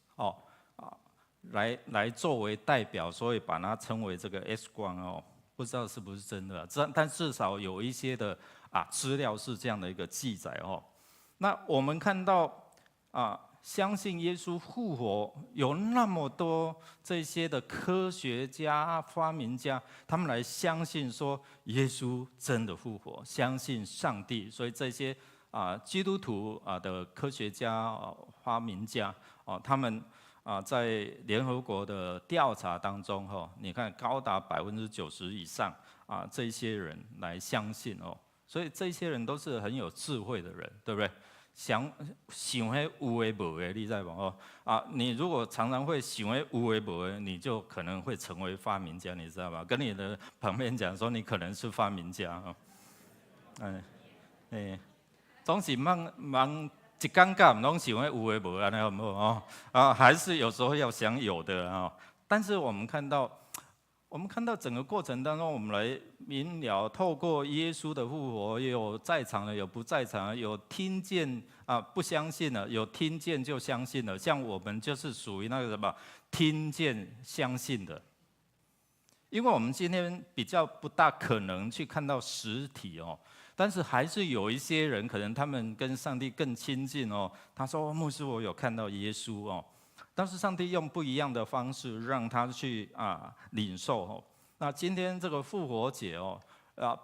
来作为代表，所以把它称为这个 X 光不知道是不是真的但至少有一些的资料是这样的一个记载那我们看到相信耶稣复活，有那么多这些的科学家、发明家，他们来相信说耶稣真的复活，相信上帝，所以这些基督徒的科学家、发明家他们在联合国的调查当中，你看高达90%以上这些人来相信哦，所以这些人都是很有智慧的人，对不对？想那有的无的，你知道吗？你如果常常会想那有的无的，你就可能会成为发明家，你知道吗？跟你的旁边讲说，你可能是发明家总是忙一尴尬，拢想那有的无的，那好不好？还是有时候要想有的但是我们看到整个过程当中，我们来明了，透过耶稣的复活，有在场的，有不在场的，有听见不相信的，有听见就相信了。像我们就是属于那个什么听见相信的，因为我们今天比较不大可能去看到实体但是还是有一些人，可能他们跟上帝更亲近他说：“牧师，我有看到耶稣但是上帝用不一样的方式让他去领受那今天这个复活节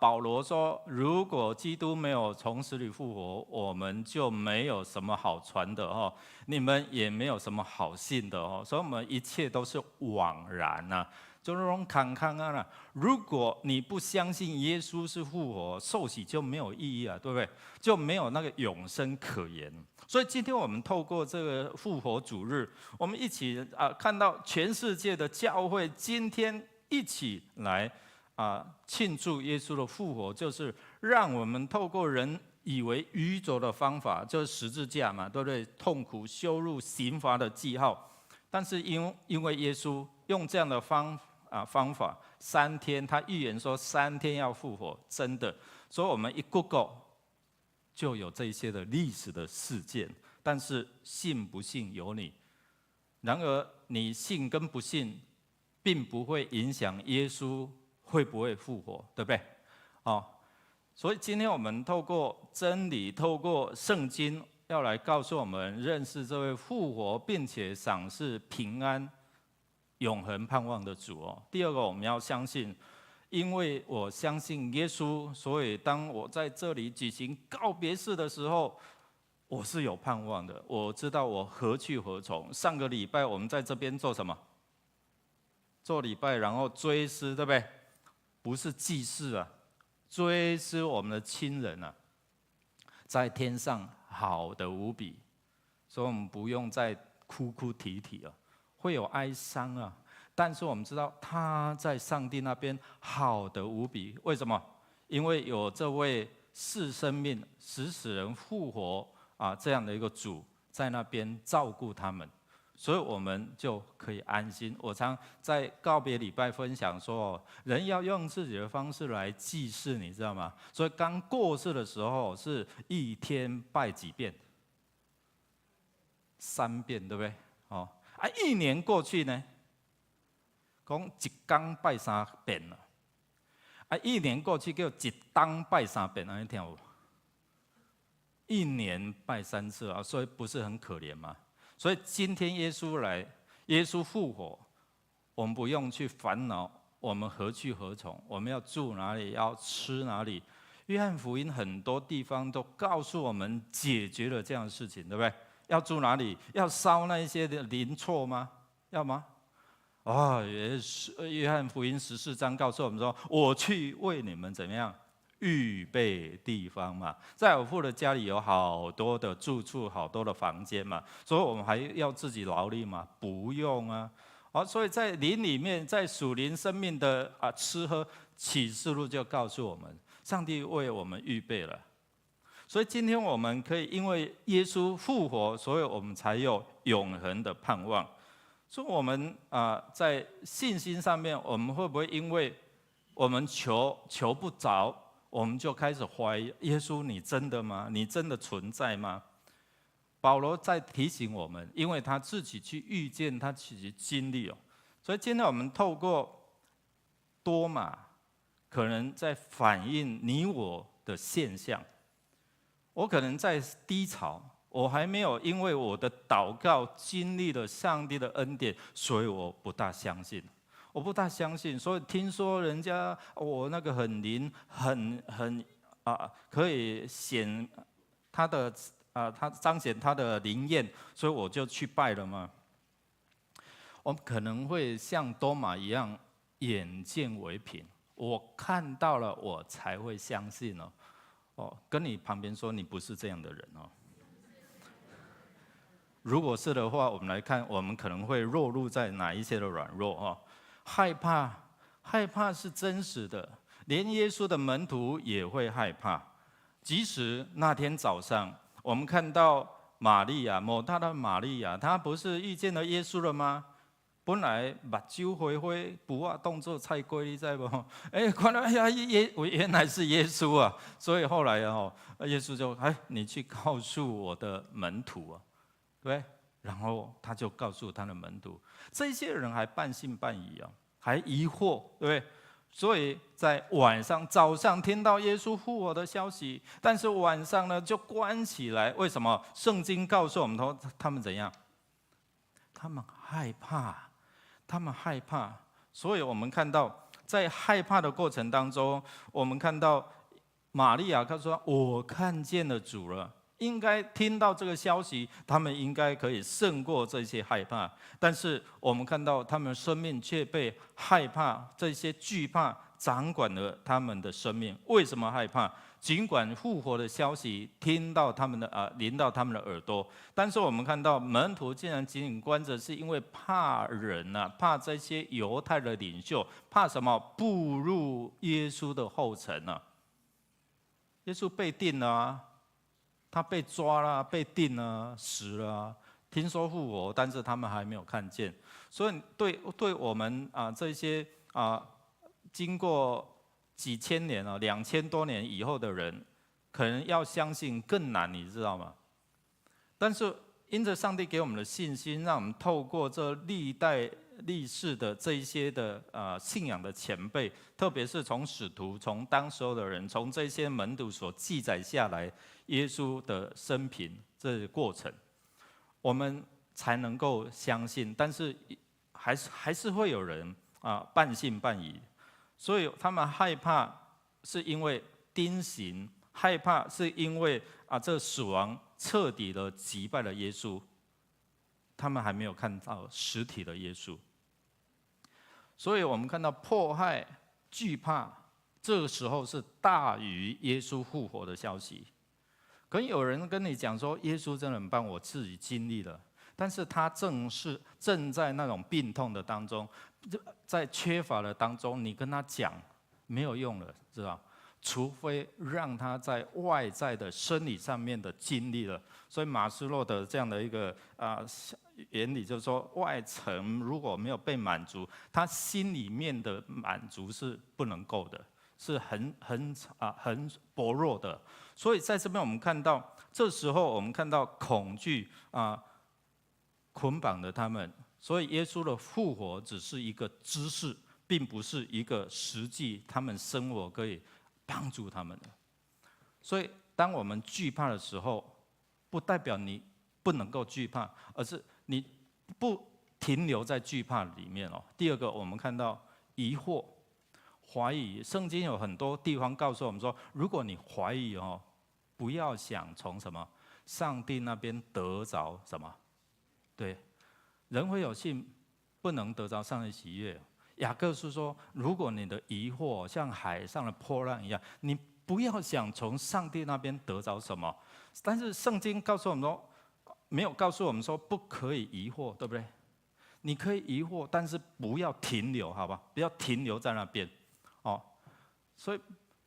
保罗说，如果基督没有从死里复活，我们就没有什么好传的你们也没有什么好信的所以我们一切都是枉然就是那种坎坎如果你不相信耶稣是复活，受洗就没有意义对不对？就没有那个永生可言。所以今天我们透过这个复活主日，我们一起看到全世界的教会今天一起来庆祝耶稣的复活，就是让我们透过人以为愚拙的方法，就是十字架嘛，对不对？痛苦、羞辱、刑罚的记号，但是因为耶稣用这样的方法，3天，他预言说3天要复活，真的。所以我们一 Google 就有这些的历史的事件。但是信不信由你。然而你信跟不信，并不会影响耶稣会不会复活，对不对？所以今天我们透过真理，透过圣经，要来告诉我们认识这位复活并且赏赐平安永恒盼望的主第二个，我们要相信，因为我相信耶稣，所以当我在这里举行告别式的时候，我是有盼望的。我知道我何去何从。上个礼拜我们在这边做什么？做礼拜，然后追思，对不对？不是祭祀追思我们的亲人在天上好得无比，所以我们不用再哭哭啼啼会有哀伤但是我们知道他在上帝那边好得无比。为什么？因为有这位赐生命、使死人复活这样的一个主在那边照顾他们，所以我们就可以安心。我常在告别礼拜分享说，人要用自己的方式来祭祀，你知道吗？所以刚过世的时候是一天拜几遍？3遍，对不对？一年过去呢，讲一天拜3遍了。一年过去叫一当拜3遍，你听有？一年拜3次所以不是很可怜吗？所以今天耶稣来，耶稣复活，我们不用去烦恼我们何去何从，我们要住哪里，要吃哪里。约翰福音很多地方都告诉我们解决了这样的事情，对不对？要住哪里？要烧那一些的灵错吗？要吗？约翰福音14章告诉我们说，我去为你们怎么样预备地方嘛，在我父的家里有好多的住处，好多的房间嘛，所以我们还要自己劳力吗？不用所以在灵里面，在属灵生命的吃喝，启示录就告诉我们，上帝为我们预备了。所以今天我们可以因为耶稣复活，所以我们才有永恒的盼望。所以我们在信心上面，我们会不会因为我们求不着，我们就开始怀疑耶稣，你真的吗？你真的存在吗？保罗在提醒我们，因为他自己去遇见，他自己经历所以今天我们透过多马，可能在反映你我的现象。我可能在低潮，我还没有因为我的祷告经历了上帝的恩典，所以我不大相信。我不大相信，所以听说人家我那个很灵，很可以显他的他彰显他的灵验，所以我就去拜了嘛。我们可能会像多马一样，眼见为凭。我看到了，我才会相信哦。哦，跟你旁边说，你不是这样的人哦。如果是的话，我们来看，我们可能会落入在哪一些的软弱哦？害怕是真实的，连耶稣的门徒也会害怕。即使那天早上，我们看到玛利亚，抹大拉的玛利亚，她不是遇见了耶稣了吗？本来目睭灰灰，不啊动作菜龟，你知不？看到原来是耶稣啊！所以后来耶稣就你去告诉我的门徒啊，对。然后他就告诉他的门徒，这些人还半信半疑啊，还疑惑，对不对？所以在早上听到耶稣复活的消息，但是晚上呢就关起来。为什么？圣经告诉我们说，他们怎样？他们害怕。所以我们看到，在害怕的过程当中，我们看到玛利亚她说：“我看见了主了。”应该听到这个消息，他们应该可以胜过这些害怕。但是我们看到他们生命却被害怕、这些惧怕掌管了他们的生命。为什么害怕？尽管复活的消息听到他们的临到他们的耳朵，但是我们看到门徒竟然紧紧关着，是因为怕人啊，怕这些犹太的领袖，怕什么？步入耶稣的后尘啊！耶稣被定了啊。他被抓了，被定了，死了。听说复活，但是他们还没有看见。所以对我们这些经过几千年2000多年以后的人，可能要相信更难，你知道吗？但是因着上帝给我们的信心，让我们透过这历代历世的这一些的信仰的前辈，特别是从使徒、从当时候的人、从这些门徒所记载下来耶稣的生平这个过程，我们才能够相信。但是还是会有人半信半疑，所以他们害怕是因为钉刑，害怕是因为这死亡彻底的击败了耶稣。他们还没有看到实体的耶稣，所以我们看到迫害、惧怕，这个时候是大于耶稣复活的消息。可能有人跟你讲说，耶稣真的很棒，我自己经历了，但是他正在那种病痛的当中，在缺乏的当中，你跟他讲没有用了，知道？除非让他在外在的生理上面的经历了。所以马斯洛的这样的一个原理就是说，外层如果没有被满足，他心里面的满足是不能够的，是很薄弱的。所以在这边我们看到，这时候我们看到恐惧捆绑了他们。所以耶稣的复活只是一个知识，并不是一个实际他们生活可以帮助他们的。所以当我们惧怕的时候，不代表你不能够惧怕，而是你不停留在惧怕里面哦。第二个，我们看到疑惑、怀疑。圣经有很多地方告诉我们说，如果你怀疑不要想从什么上帝那边得着什么。对，人会有信，不能得着上帝喜悦。雅各书说，如果你的疑惑像海上的波浪一样，你不要想从上帝那边得着什么。但是圣经告诉我们说，没有告诉我们说不可以疑惑，对不对？你可以疑惑，但是不要停留，好吧？不要停留在那边，所以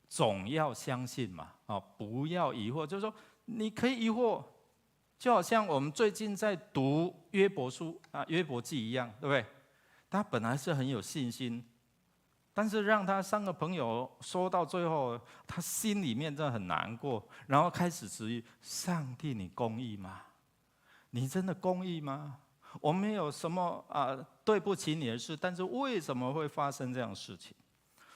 总要相信嘛，不要疑惑。就是说，你可以疑惑，就好像我们最近在读约伯书约伯记一样，对不对？他本来是很有信心，但是让他3个朋友说到最后，他心里面真的很难过，然后开始质疑：上帝，你公义吗？你真的公义吗？我没有什么对不起你的事，但是为什么会发生这样的事情？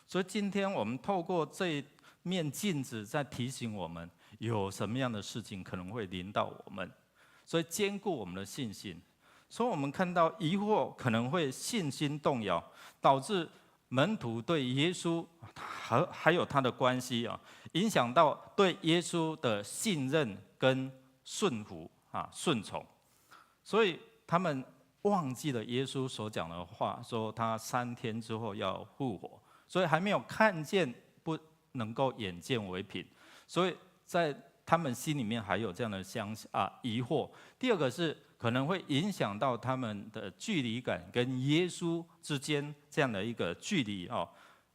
所以今天我们透过这面镜子，在提醒我们有什么样的事情可能会临到我们，所以坚固我们的信心。所以我们看到疑惑可能会信心动摇，导致门徒对耶稣还有他的关系影响到对耶稣的信任跟顺服顺从。所以他们忘记了耶稣所讲的话，说他3天之后要复活，所以还没有看见，不能够眼见为凭，所以在他们心里面还有这样的疑惑。第二个是可能会影响到他们的距离感跟耶稣之间这样的一个距离哦，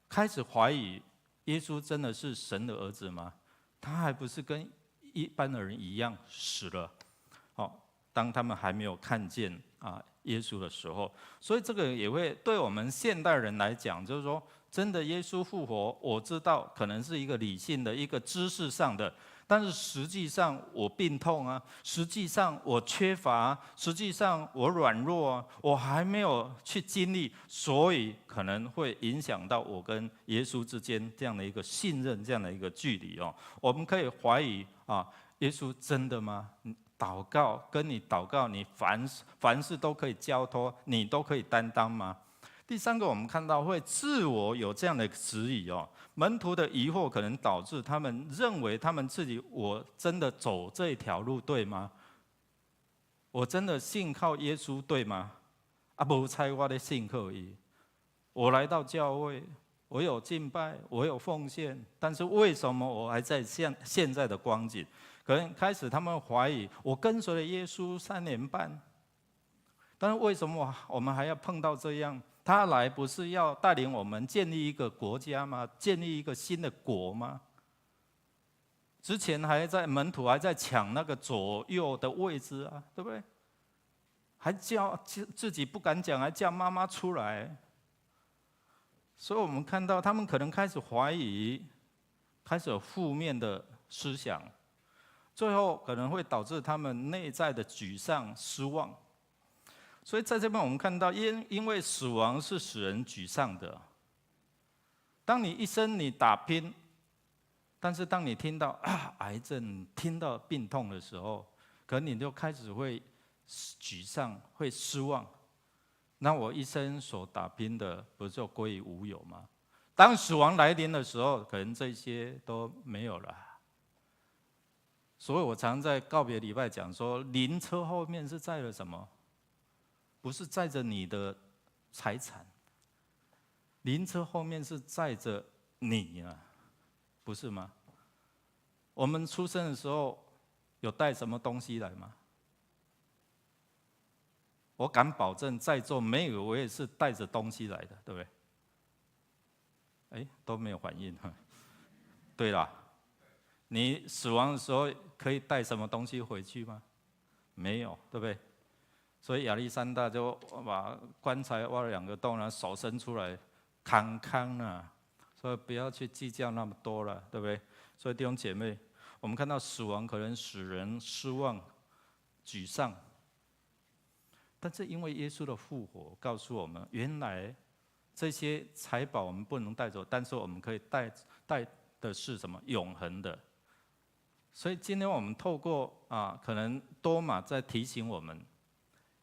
开始怀疑耶稣真的是神的儿子吗？他还不是跟一般的人一样死了？哦，当他们还没有看见耶稣的时候，所以这个也会对我们现代人来讲，就是说，真的耶稣复活，我知道可能是一个理性的、一个知识上的，但是实际上我病痛啊，实际上我缺乏，实际上我软弱啊，我还没有去经历，所以可能会影响到我跟耶稣之间这样的一个信任、这样的一个距离哦。我们可以怀疑耶稣真的吗？祷告跟你祷告，你凡事都可以交托，你都可以担当吗？第三个，我们看到会自我有这样的质疑哦。门徒的疑惑可能导致他们认为他们自己，我真的走这条路对吗？我真的信靠耶稣对吗？不猜我的信靠伊。我来到教会，我有敬拜，我有奉献，但是为什么我还在现在的光景？可能开始他们怀疑，我跟随了耶稣3年半，但是为什么我们还要碰到这样？他来不是要带领我们建立一个国家吗？建立一个新的国吗？之前门徒还在抢那个左右的位置啊，对不对？还叫自己不敢讲，还叫妈妈出来。所以我们看到他们可能开始怀疑，开始有负面的思想。最后可能会导致他们内在的沮丧、失望。所以在这边我们看到，因为死亡是使人沮丧的。当你一生你打拼，但是当你听到癌症、听到病痛的时候，可能你就开始会沮丧、会失望。那我一生所打拼的，不就归于无有吗？当死亡来临的时候，可能这些都没有了。所以我常在告别礼拜讲说，灵车后面是载了什么？不是载着你的财产，灵车后面是载着你啊，不是吗？我们出生的时候有带什么东西来吗？我敢保证，在座没有我也是带着东西来的，对不对？都没有反应。对啦，你死亡的时候可以带什么东西回去吗？没有，对不对？所以亚历山大就把棺材挖了2个洞，然后手伸出来，康啊！所以不要去计较那么多了，对不对？所以弟兄姐妹，我们看到死亡可能使人失望、沮丧，但是因为耶稣的复活，告诉我们，原来这些财宝我们不能带走，但是我们可以带的是什么？永恒的。所以今天我们透过可能多马在提醒我们，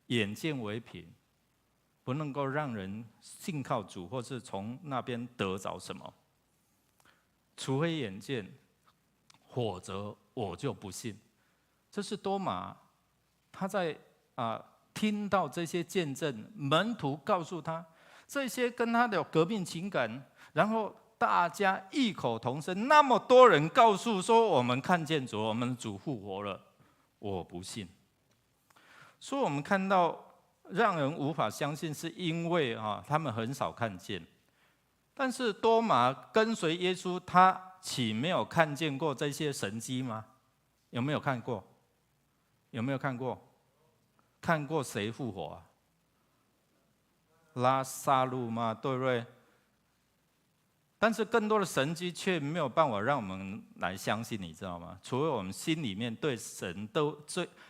眼见为凭，不能够让人信靠主，或是从那边得着什么。除非眼见，否则我就不信。这是多马他在听到这些见证，门徒告诉他这些跟他的革命情感，然后大家异口同声，那么多人告诉说我们看见主，我们的主复活了，我不信。所以我们看到让人无法相信，是因为他们很少看见。但是多马跟随耶稣，他岂没有看见过这些神迹吗？有没有看过？有没有看过？看过谁复活拉撒路吗？对不对？但是更多的神迹却没有办法让我们来相信，你知道吗？除非我们心里面对神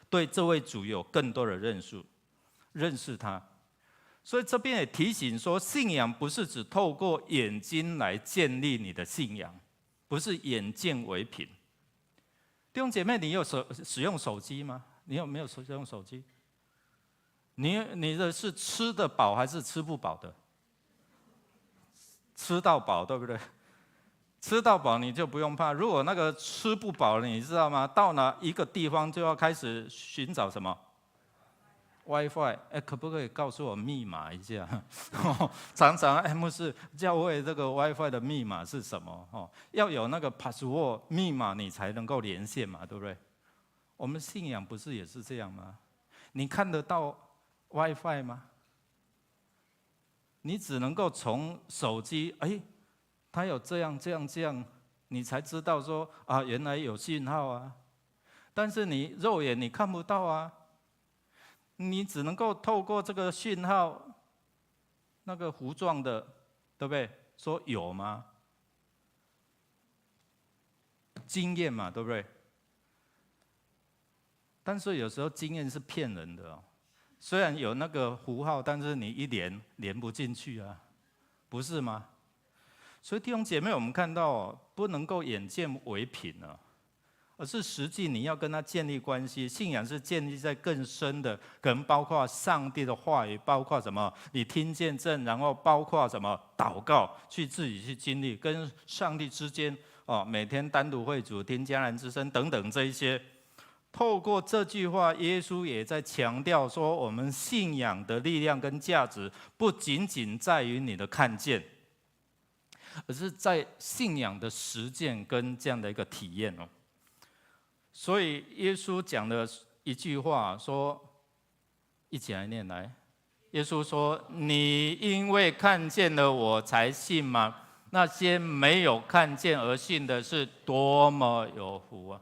对这位主有更多的认识他。所以这边也提醒说，信仰不是只透过眼睛来建立你的信仰，不是眼见为凭。弟兄姐妹，你有使用手机吗？你有没有使用手机？你的是吃得饱还是吃不饱的？吃到饱，对不对？吃到饱你就不用怕。如果那个吃不饱了，你知道吗？到哪一个地方就要开始寻找什么 WiFi， 可不可以告诉我密码一下？常常牧师教会这个 WiFi 的密码是什么？要有那个 password 密码，你才能够连线嘛，对不对？我们信仰不是也是这样吗？你看得到 WiFi 吗？你只能够从手机，它有这样，你才知道说啊，原来有信号啊。但是你肉眼你看不到啊。你只能够透过这个讯号，那个糊状的，对不对？说有吗？经验嘛，对不对？但是有时候经验是骗人的哦。虽然有那个符号，但是你一连不进去啊，不是吗？所以弟兄姐妹，我们看到不能够眼见为凭啊。而是实际你要跟他建立关系，信仰是建立在更深的，可能包括上帝的话语，包括什么？你听见证，然后包括什么？祷告，去自己去经历跟上帝之间每天单独会主，听迦南之声等等这一些。透过这句话，耶稣也在强调说，我们信仰的力量跟价值，不仅仅在于你的看见，而是在信仰的实践跟这样的一个体验哦。所以耶稣讲的一句话说，一起来念来。耶稣说：“你因为看见了我才信吗？那些没有看见而信的，是多么有福啊！”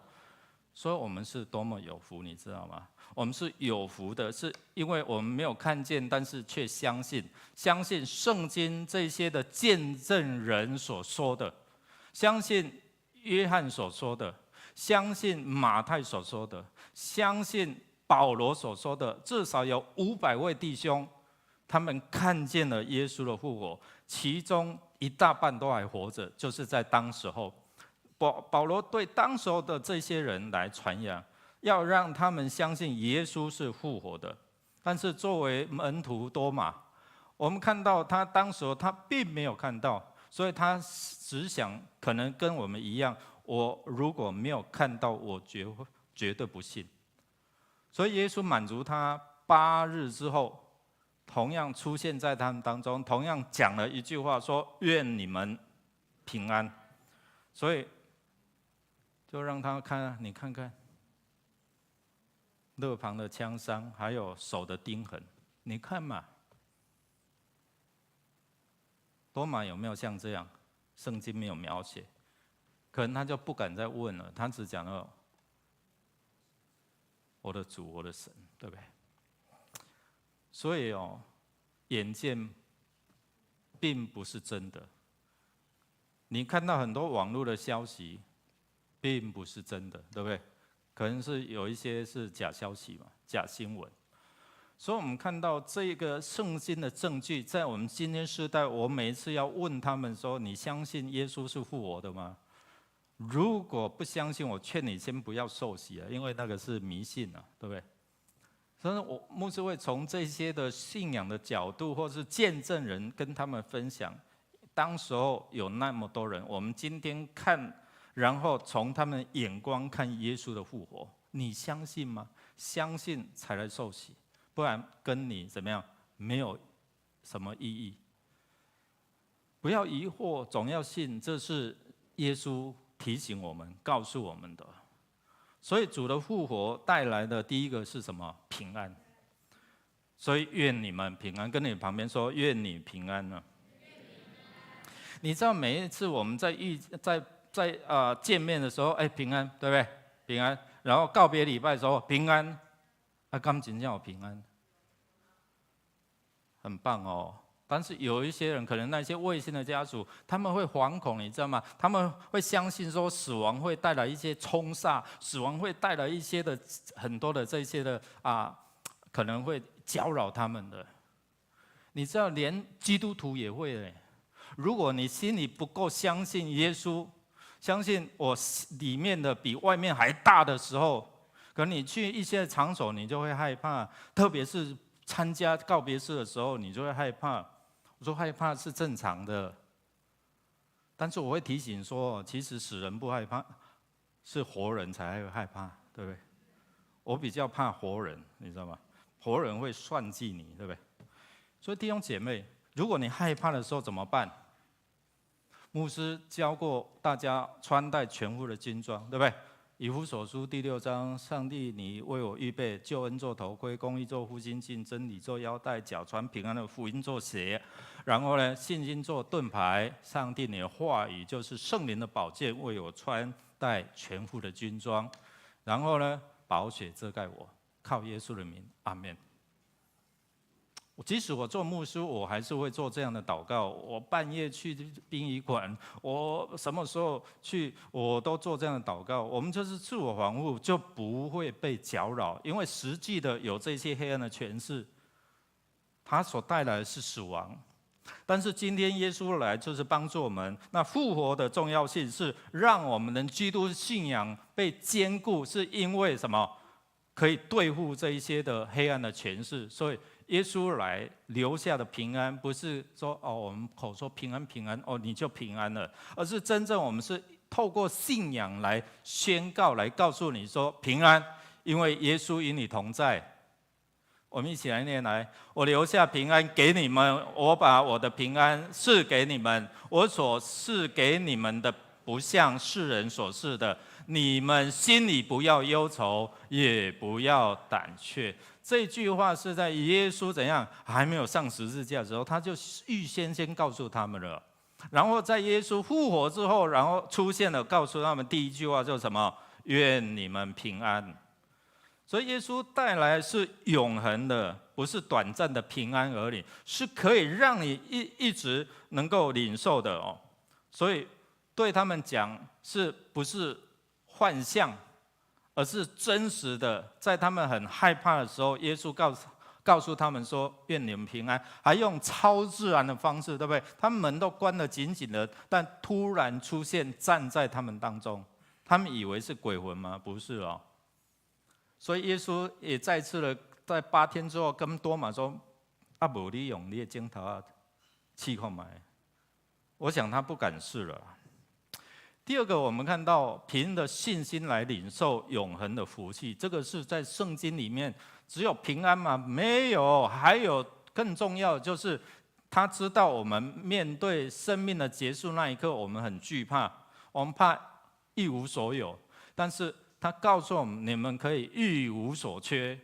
所以我们是多么有福，你知道吗？我们是有福的，是因为我们没有看见，但是却相信圣经这些的见证人所说的，相信约翰所说的。相信马太所说的，相信保罗所说的，至少有500位弟兄，他们看见了耶稣的复活，其中一大半都还活着，就是在当时候，保罗对当时候的这些人来传扬，要让他们相信耶稣是复活的。但是作为门徒多马，我们看到他当时候他并没有看到，所以他只想可能跟我们一样。我如果没有看到，我绝对不信。所以耶稣满足他8日之后，同样出现在他们当中，同样讲了一句话，说：“愿你们平安。”所以就让他看，你看看肋旁的枪伤，还有手的钉痕，你看嘛。多马有没有像这样？圣经没有描写。可能他就不敢再问了，他只讲了我的主，我的神，对不对？所以眼见并不是真的。你看到很多网络的消息，并不是真的，对不对？可能是有一些是假消息嘛，假新闻。所以我们看到这个圣经的证据，在我们今天世代，我每一次要问他们说：“你相信耶稣是复活的吗？”如果不相信，我劝你先不要受洗了，因为那个是迷信啊，对不对？所以我牧师会从这些的信仰的角度，或是见证人跟他们分享，当时候有那么多人，我们今天看，然后从他们眼光看耶稣的复活，你相信吗？相信才来受洗，不然跟你怎么样没有什么意义。不要疑惑，总要信，这是耶稣提醒我们、告诉我们的。所以主的复活带来的第一个是什么？平安。所以愿你们平安，跟你旁边说愿你平安呢。你知道每一次我们在见面的时候，平安，对不对？平安。然后告别礼拜的时候平安，刚真叫平安，很棒哦。但是有一些人，可能那些未信的家属，他们会惶恐，你知道吗？他们会相信说死亡会带来一些冲煞，死亡会带来一些的很多的这些的可能会搅扰他们的。你知道，连基督徒也会嘞。如果你心里不够相信耶稣，相信我里面的比外面还大的时候，可能你去一些场所，你就会害怕，特别是参加告别式的时候，你就会害怕。我说害怕是正常的，但是我会提醒说，其实死人不害怕，是活人才会害怕，对不对？我比较怕活人，你知道吗？活人会算计你，对不对？所以弟兄姐妹，如果你害怕的时候怎么办？牧师教过大家穿戴全副的军装，对不对？以弗所书第6章，上帝你为我预备救恩做头盔，公义做护心镜，真理做腰带，脚穿平安的福音做鞋，然后呢，信心做盾牌，上帝你的话语就是圣灵的宝剑，为我穿戴全副的军装，然后呢，宝血遮盖我，靠耶稣的名，阿们。即使我做牧师，我还是会做这样的祷告。我半夜去殡仪馆，我什么时候去，我都做这样的祷告。我们就是自我防护，就不会被搅扰。因为实际的有这些黑暗的权势，它所带来的是死亡。但是今天耶稣来，就是帮助我们。那复活的重要性是让我们的基督信仰被坚固，是因为什么？可以对付这一些的黑暗的权势，所以耶稣来留下的平安，不是说我们口说平安平安你就平安了，而是真正我们是透过信仰来宣告，来告诉你说平安，因为耶稣与你同在。我们一起来念来，我留下平安给你们，我把我的平安赐给你们，我所赐给你们的不像世人所赐的。你们心里不要忧愁，也不要胆怯。这句话是在耶稣怎样还没有上十字架的时候，他就预先告诉他们了。然后在耶稣复活之后，然后出现了，告诉他们第一句话就是什么？愿你们平安。所以耶稣带来是永恒的，不是短暂的平安而已，是可以让你一直能够领受的哦。所以对他们讲，是不是幻象，而是真实的。在他们很害怕的时候，耶稣告诉他们说：“愿你们平安。”还用超自然的方式，对不对？他们门都关得紧紧的，但突然出现站在他们当中。他们以为是鬼魂吗？不是哦。所以耶稣也再次的在8天之后跟多马说：“无你用你的镜头啊，试看卖。”我想他不敢试了。第二个，我们看到凭着信心来领受永恒的福气，这个是在圣经里面只有平安吗？没有，还有更重要的就是他知道我们面对生命的结束那一刻，我们很惧怕，我们怕一无所有，但是他告诉我们，你们可以一无所缺，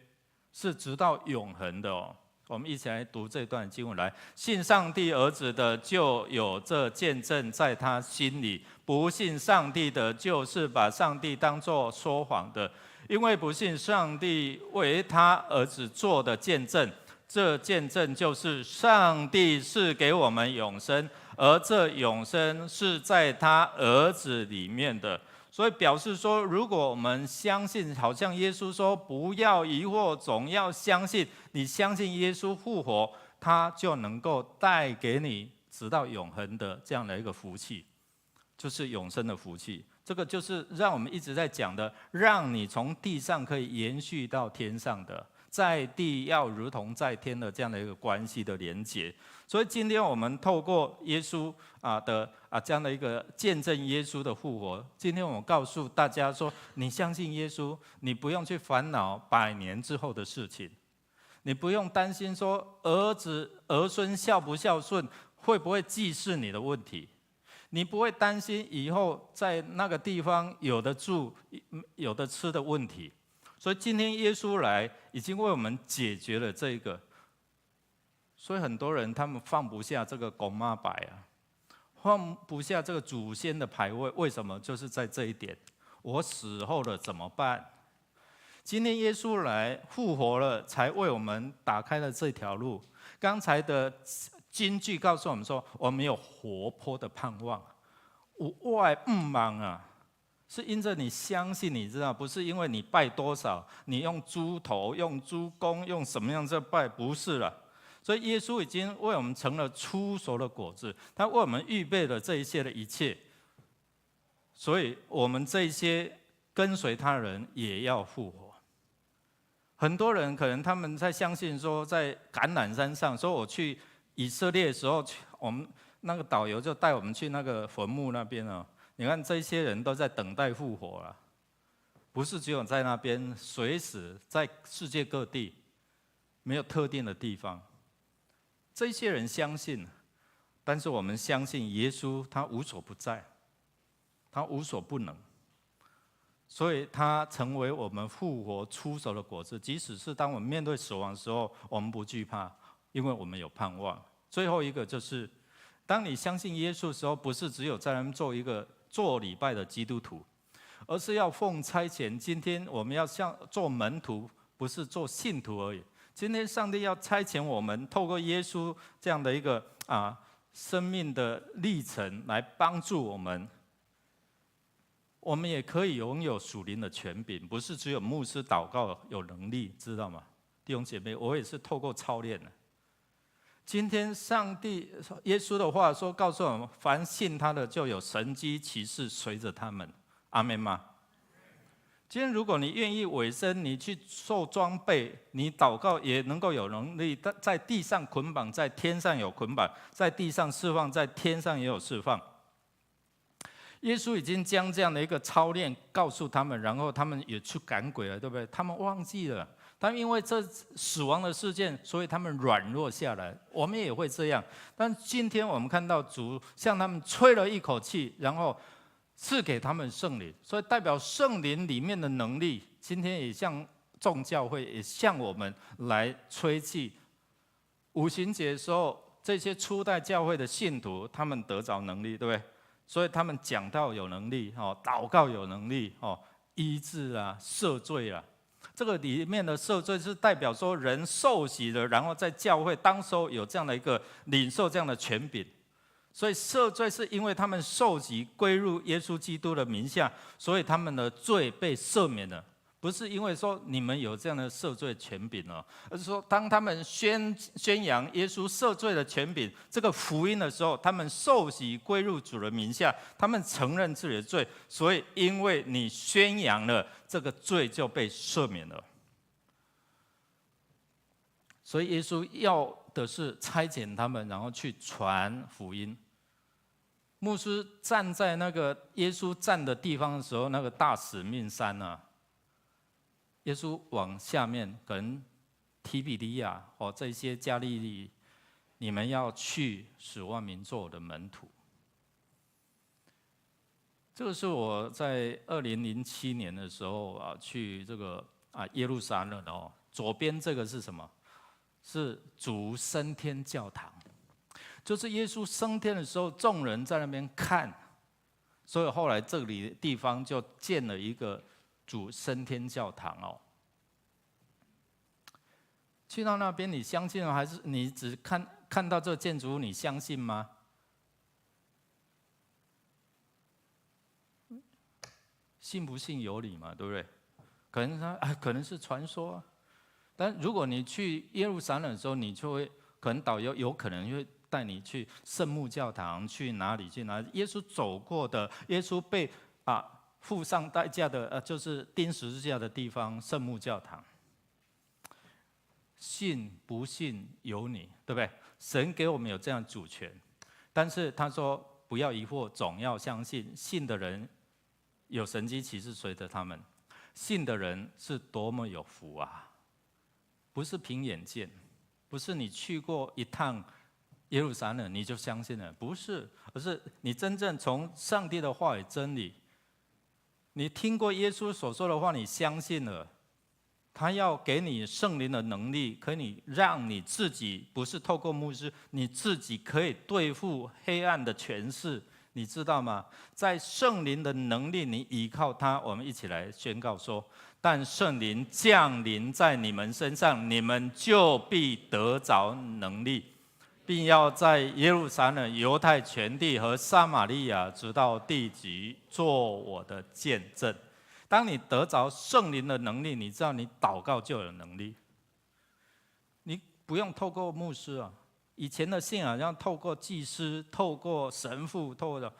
是直到永恒的哦。我们一起来读这段经文来，信上帝儿子的就有这见证在他心里，不信上帝的就是把上帝当作说谎的，因为不信上帝为他儿子做的见证，这见证就是上帝是给我们永生，而这永生是在他儿子里面的。所以表示说，如果我们相信，好像耶稣说不要疑惑，总要相信，你相信耶稣复活，他就能够带给你直到永恒的这样的一个福气，就是永生的福气。这个就是让我们一直在讲的，让你从地上可以延续到天上的，在地要如同在天的这样的一个关系的连结。所以今天我们透过耶稣这样的一个见证耶稣的复活，今天我们告诉大家说，你相信耶稣，你不用去烦恼100年之后的事情，你不用担心说儿子儿孙孝不孝顺，会不会祭祀你的问题，你不会担心以后在那个地方有的住有的吃的问题。所以今天耶稣来，已经为我们解决了这个。所以很多人他们放不下这个公妈牌啊，放不下这个祖先的牌位，为什么？就是在这一点，我死后了怎么办？今天耶稣来复活了，才为我们打开了这条路。刚才的金句告诉我们说，我们有活泼的盼望，有爱不忙啊，是因着你相信，你知道，不是因为你拜多少，你用猪头、用猪公、用什么样子拜，不是了。所以耶稣已经为我们成了初熟的果子，他为我们预备了这一切的一切，所以我们这一些跟随他的人也要复活。很多人可能他们在相信说，在橄榄山上，说我去以色列的时候，我们那个导游就带我们去那个坟墓那边哦。你看这些人都在等待复活了，不是只有在那边，随时在世界各地。没有特定的地方。这些人相信，但是我们相信耶稣他无所不在，他无所不能，所以他成为我们复活出手的果子。即使是当我们面对死亡的时候，我们不惧怕，因为我们有盼望。最后一个就是，当你相信耶稣的时候，不是只有在那边做一个做礼拜的基督徒，而是要奉差遣。今天我们要像做门徒，不是做信徒而已。今天上帝要差遣我们，透过耶稣这样的一个生命的历程来帮助我们。我们也可以拥有属灵的权柄，不是只有牧师祷告有能力，知道吗？弟兄姐妹，我也是透过操练的。今天上帝耶稣的话说，告诉我们，凡信他的就有神迹奇事随着他们。阿们吗？今天如果你愿意委身，你去受装备，你祷告也能够有能力，在地上捆绑，在天上有捆绑，在地上释放，在天上也有释放。耶稣已经将这样的一个操练告诉他们，然后他们也去赶鬼了，对不对？他们忘记了，他们因为这死亡的事件，所以他们软弱下来。我们也会这样，但今天我们看到主向他们吹了一口气，然后赐给他们圣灵，所以代表圣灵里面的能力，今天也向众教会，也向我们来吹气。五旬节的时候，这些初代教会的信徒，他们得着能力，对不对？所以他们讲道有能力，祷告有能力，医治啊、赦罪啊。这个里面的赦罪是代表说人受洗了，然后在教会当时候有这样的一个领受这样的权柄。所以赦罪是因为他们受洗归入耶稣基督的名下，所以他们的罪被赦免了。不是因为说你们有这样的赦罪权柄哦，而是说当他们宣扬耶稣赦罪的权柄这个福音的时候，他们受洗归入主的名下，他们承认自己的罪，所以因为你宣扬了，这个罪就被赦免了。所以耶稣要的是差遣他们，然后去传福音。牧师站在那个耶稣站的地方的时候，那个大使命山啊，耶稣往下面跟提比利亚这些加利利，你们要去使万民做我的门徒。这个是我在2007年的时候去这个耶路撒冷的左边这个是什么？是主升天教堂。就是耶稣升天的时候，众人在那边看，所以后来这里地方就建了一个主升天教堂哦。去到那边，你相信吗？还是你只看到这个建筑物，你相信吗？信不信由你嘛，对不对？可能是传说啊。但如果你去耶路撒冷的时候，你就会可能导游有可能会带你去圣母教堂，去哪里？耶稣走过的，耶稣被付上代价的，就是钉十字架的地方，圣母教堂。信不信由你，对不对？神给我们有这样主权，但是他说不要疑惑，总要相信。信的人有神迹奇事随着他们，信的人是多么有福啊！不是凭眼见，不是你去过一趟耶路撒冷你就相信了，不是，而是你真正从上帝的话语真理，你听过耶稣所说的话，你相信了，他要给你圣灵的能力，可以让你自己不是透过牧师，你自己可以对付黑暗的权势，你知道吗？在圣灵的能力，你依靠他，我们一起来宣告说。但圣灵降临在你们身上，你们就必得着能力，并要在耶路撒冷、犹太全地和撒玛利亚直到地极做我的见证。当你得着圣灵的能力，你知道你祷告就有能力。你不用透过牧师啊，以前的信仰要透过祭司、透过神父、透过，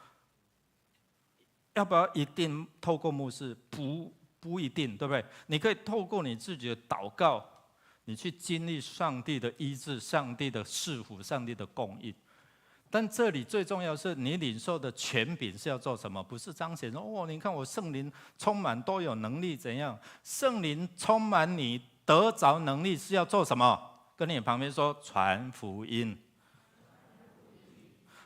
要不要一定透过牧师？不一定，对不对？你可以透过你自己的祷告，你去经历上帝的医治、上帝的赐福、上帝的供应。但这里最重要的是，你领受的权柄是要做什么？不是彰显说，你看我圣灵充满，都有能力怎样？圣灵充满你，得着能力是要做什么？跟你旁边说传福音。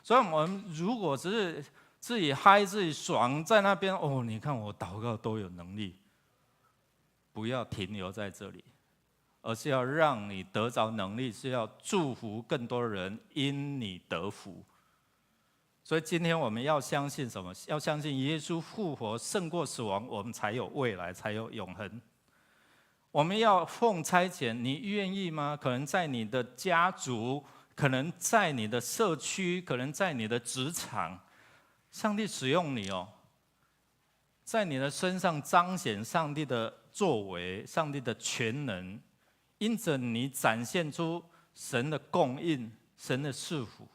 所以我们如果只是自己嗨自己爽在那边，哦，你看我祷告都有能力，不要停留在这里，而是要让你得着能力，是要祝福更多人因你得福。所以今天我们要相信什么？要相信耶稣复活胜过死亡，我们才有未来，才有永恒。我们要奉差遣，你愿意吗？可能在你的家族，可能在你的社区，可能在你的职场，上帝使用你哦，在你的身上彰显上帝的作为，上帝的全能，因着你展现出神的供应，神的赐福。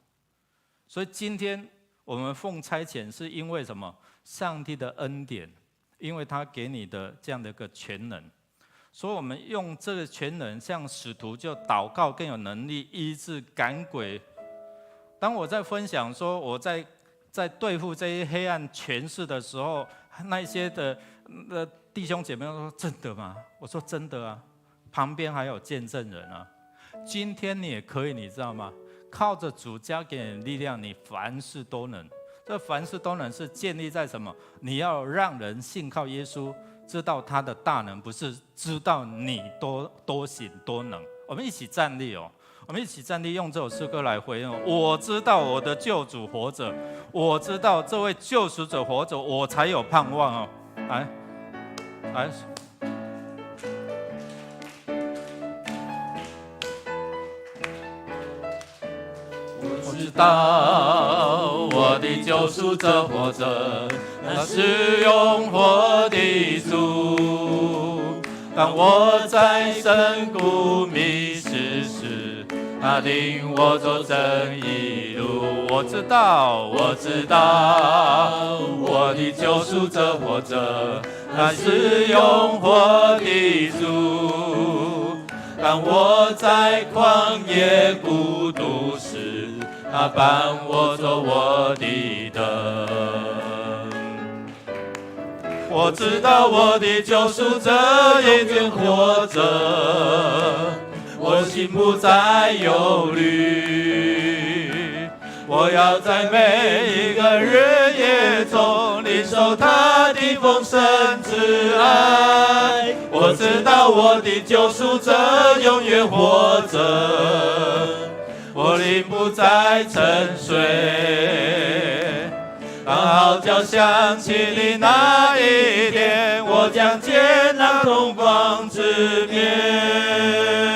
所以今天我们奉差遣，是因为什么？上帝的恩典，因为他给你的这样的一个全能。所以我们用这个全能，像使徒就祷告更有能力医治赶鬼。当我在分享说我在对付这些黑暗权势的时候，那些的弟兄姐妹说：“真的吗？”我说：“真的啊。”旁边还有见证人啊。今天你也可以，你知道吗？靠着主加给你力量，你凡事都能。这凡事都能是建立在什么？你要让人信靠耶稣，知道他的大能，不是知道你多行多能。我们一起站立哦，我们一起站立，用这首诗歌来回应。我知道我的救主活着，我知道这位救赎者活着，我才有盼望哦。来。我知道我的救赎者活着，那是永活的主。当我在深谷迷失时，他领我走正义路。我知道我的救赎者活着，那是永活的主。当我在旷野孤独时，他伴我走我的灯。我知道我的救赎者永远活着，我心不再忧虑。我要在每一个日夜中领受他的丰盛之爱。我知道我的救赎者永远活着，我灵不再沉睡。刚号角响起的那一天，我将见那同光之面。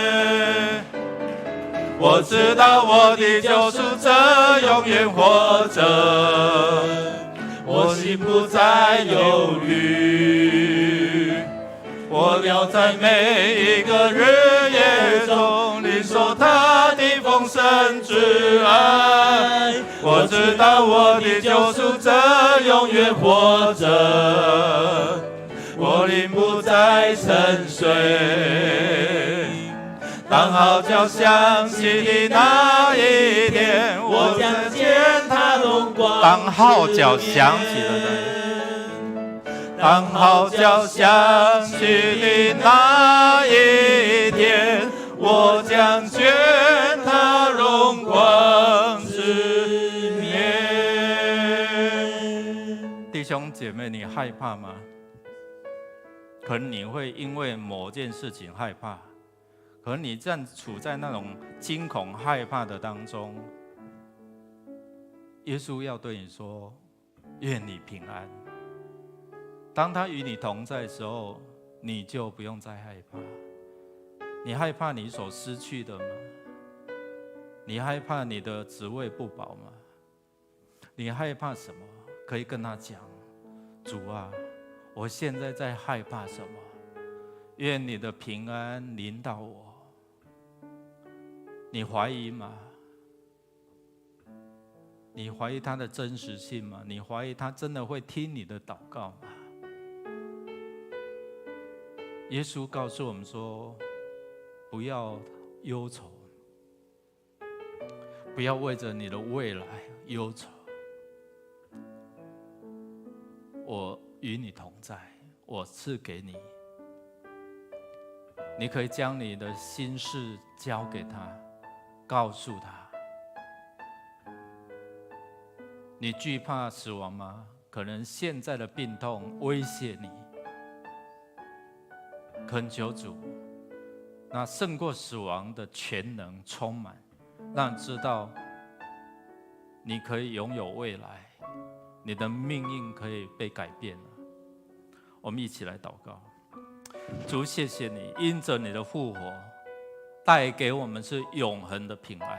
我知道我的救赎者永远活着，我心不再忧虑。我要在每一个日夜中领受他的丰盛之爱。我知道我的救赎者永远活着，我灵不再沉睡。当号角响起的那一天，我将见他荣光。当号角响起的那一天。当号角响起的那一天，我将见他荣光之面。弟兄姐妹，你害怕吗？可能你会因为某件事情害怕，可能你正处在那种惊恐害怕的当中。耶稣要对你说：“愿你平安。”当他与你同在的时候，你就不用再害怕。你害怕你所失去的吗？你害怕你的职位不保吗？你害怕什么？可以跟他讲：主啊，我现在在害怕什么？愿你的平安临到我。你怀疑吗？你怀疑他的真实性吗？你怀疑他真的会听你的祷告吗？耶稣告诉我们说：不要忧愁，不要为着你的未来忧愁。我与你同在，我赐给你你可以将你的心事交给他，告诉他。你惧怕死亡吗？可能现在的病痛威胁你，恳求主，那胜过死亡的全能充满，让你知道你可以拥有未来，你的命运可以被改变了。我们一起来祷告。主，谢谢你，因着你的复活，带给我们是永恒的平安；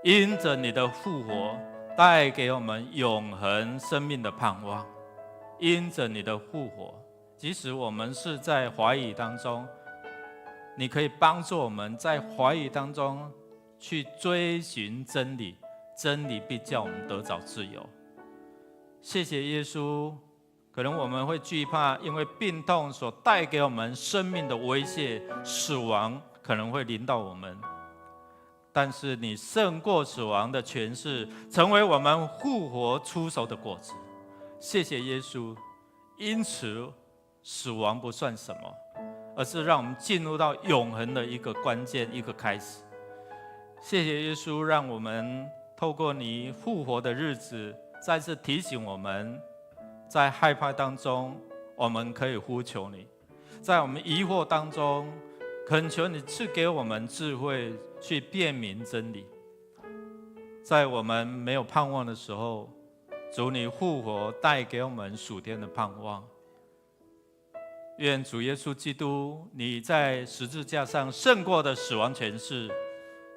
因着你的复活，带给我们永恒生命的盼望；因着你的复活，即使我们是在怀疑当中，你可以帮助我们在怀疑当中去追寻真理，真理必叫我们得着自由。谢谢耶稣。可能我们会惧怕，因为病痛所带给我们生命的威胁，死亡可能会临到我们。但是你胜过死亡的权势，成为我们复活出手的果子。谢谢耶稣，因此死亡不算什么，而是让我们进入到永恒的一个关键，一个开始。谢谢耶稣，让我们透过你复活的日子，再次提醒我们，在害怕当中，我们可以呼求你；在我们疑惑当中，恳求你赐给我们智慧，去辨明真理。在我们没有盼望的时候，主你复活带给我们属天的盼望。愿主耶稣基督，你在十字架上胜过的死亡权势，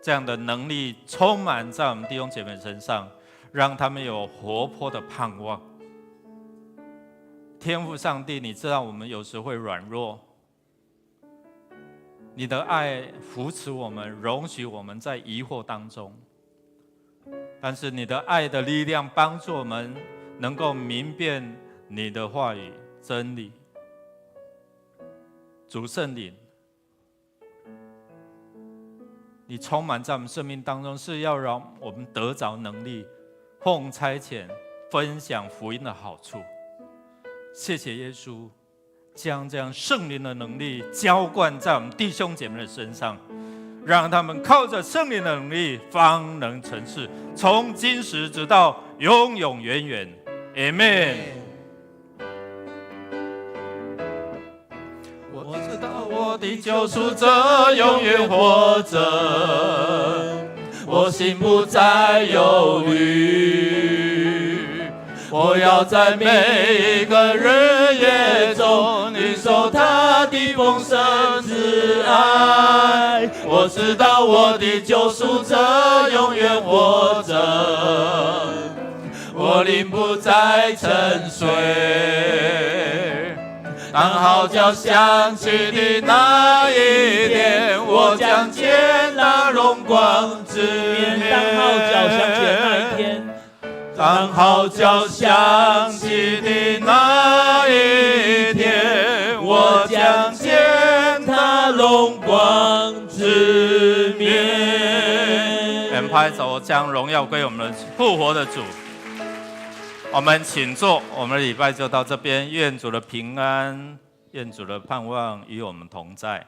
这样的能力充满在我们弟兄姐妹身上，让他们有活泼的盼望。天父上帝，你知道我们有时会软弱，你的爱扶持我们，容许我们在疑惑当中，但是你的爱的力量帮助我们能够明辨你的话语真理。主圣灵，你充满在我们生命当中，是要让我们得着能力，奉差遣分享福音的好处。谢谢耶稣，将这样圣灵的能力浇灌在我们弟兄姐妹的身上，让他们靠着圣灵的能力方能成事，从今时直到永永远远。Amen。我知道我的救赎者永远活着，我心不再忧虑。我要在每一个日夜中领受他的丰盛之爱。我知道我的救赎者永远活着，我灵不再沉睡。当号角响起的那一天，我将见那荣光之面。当号角响起的那一天，当号角响起的那一天，我将见他荣光之面。人拍手，将荣耀归我们复活的主。我们请坐，我们的礼拜就到这边。愿主的平安，愿主的盼望与我们同在。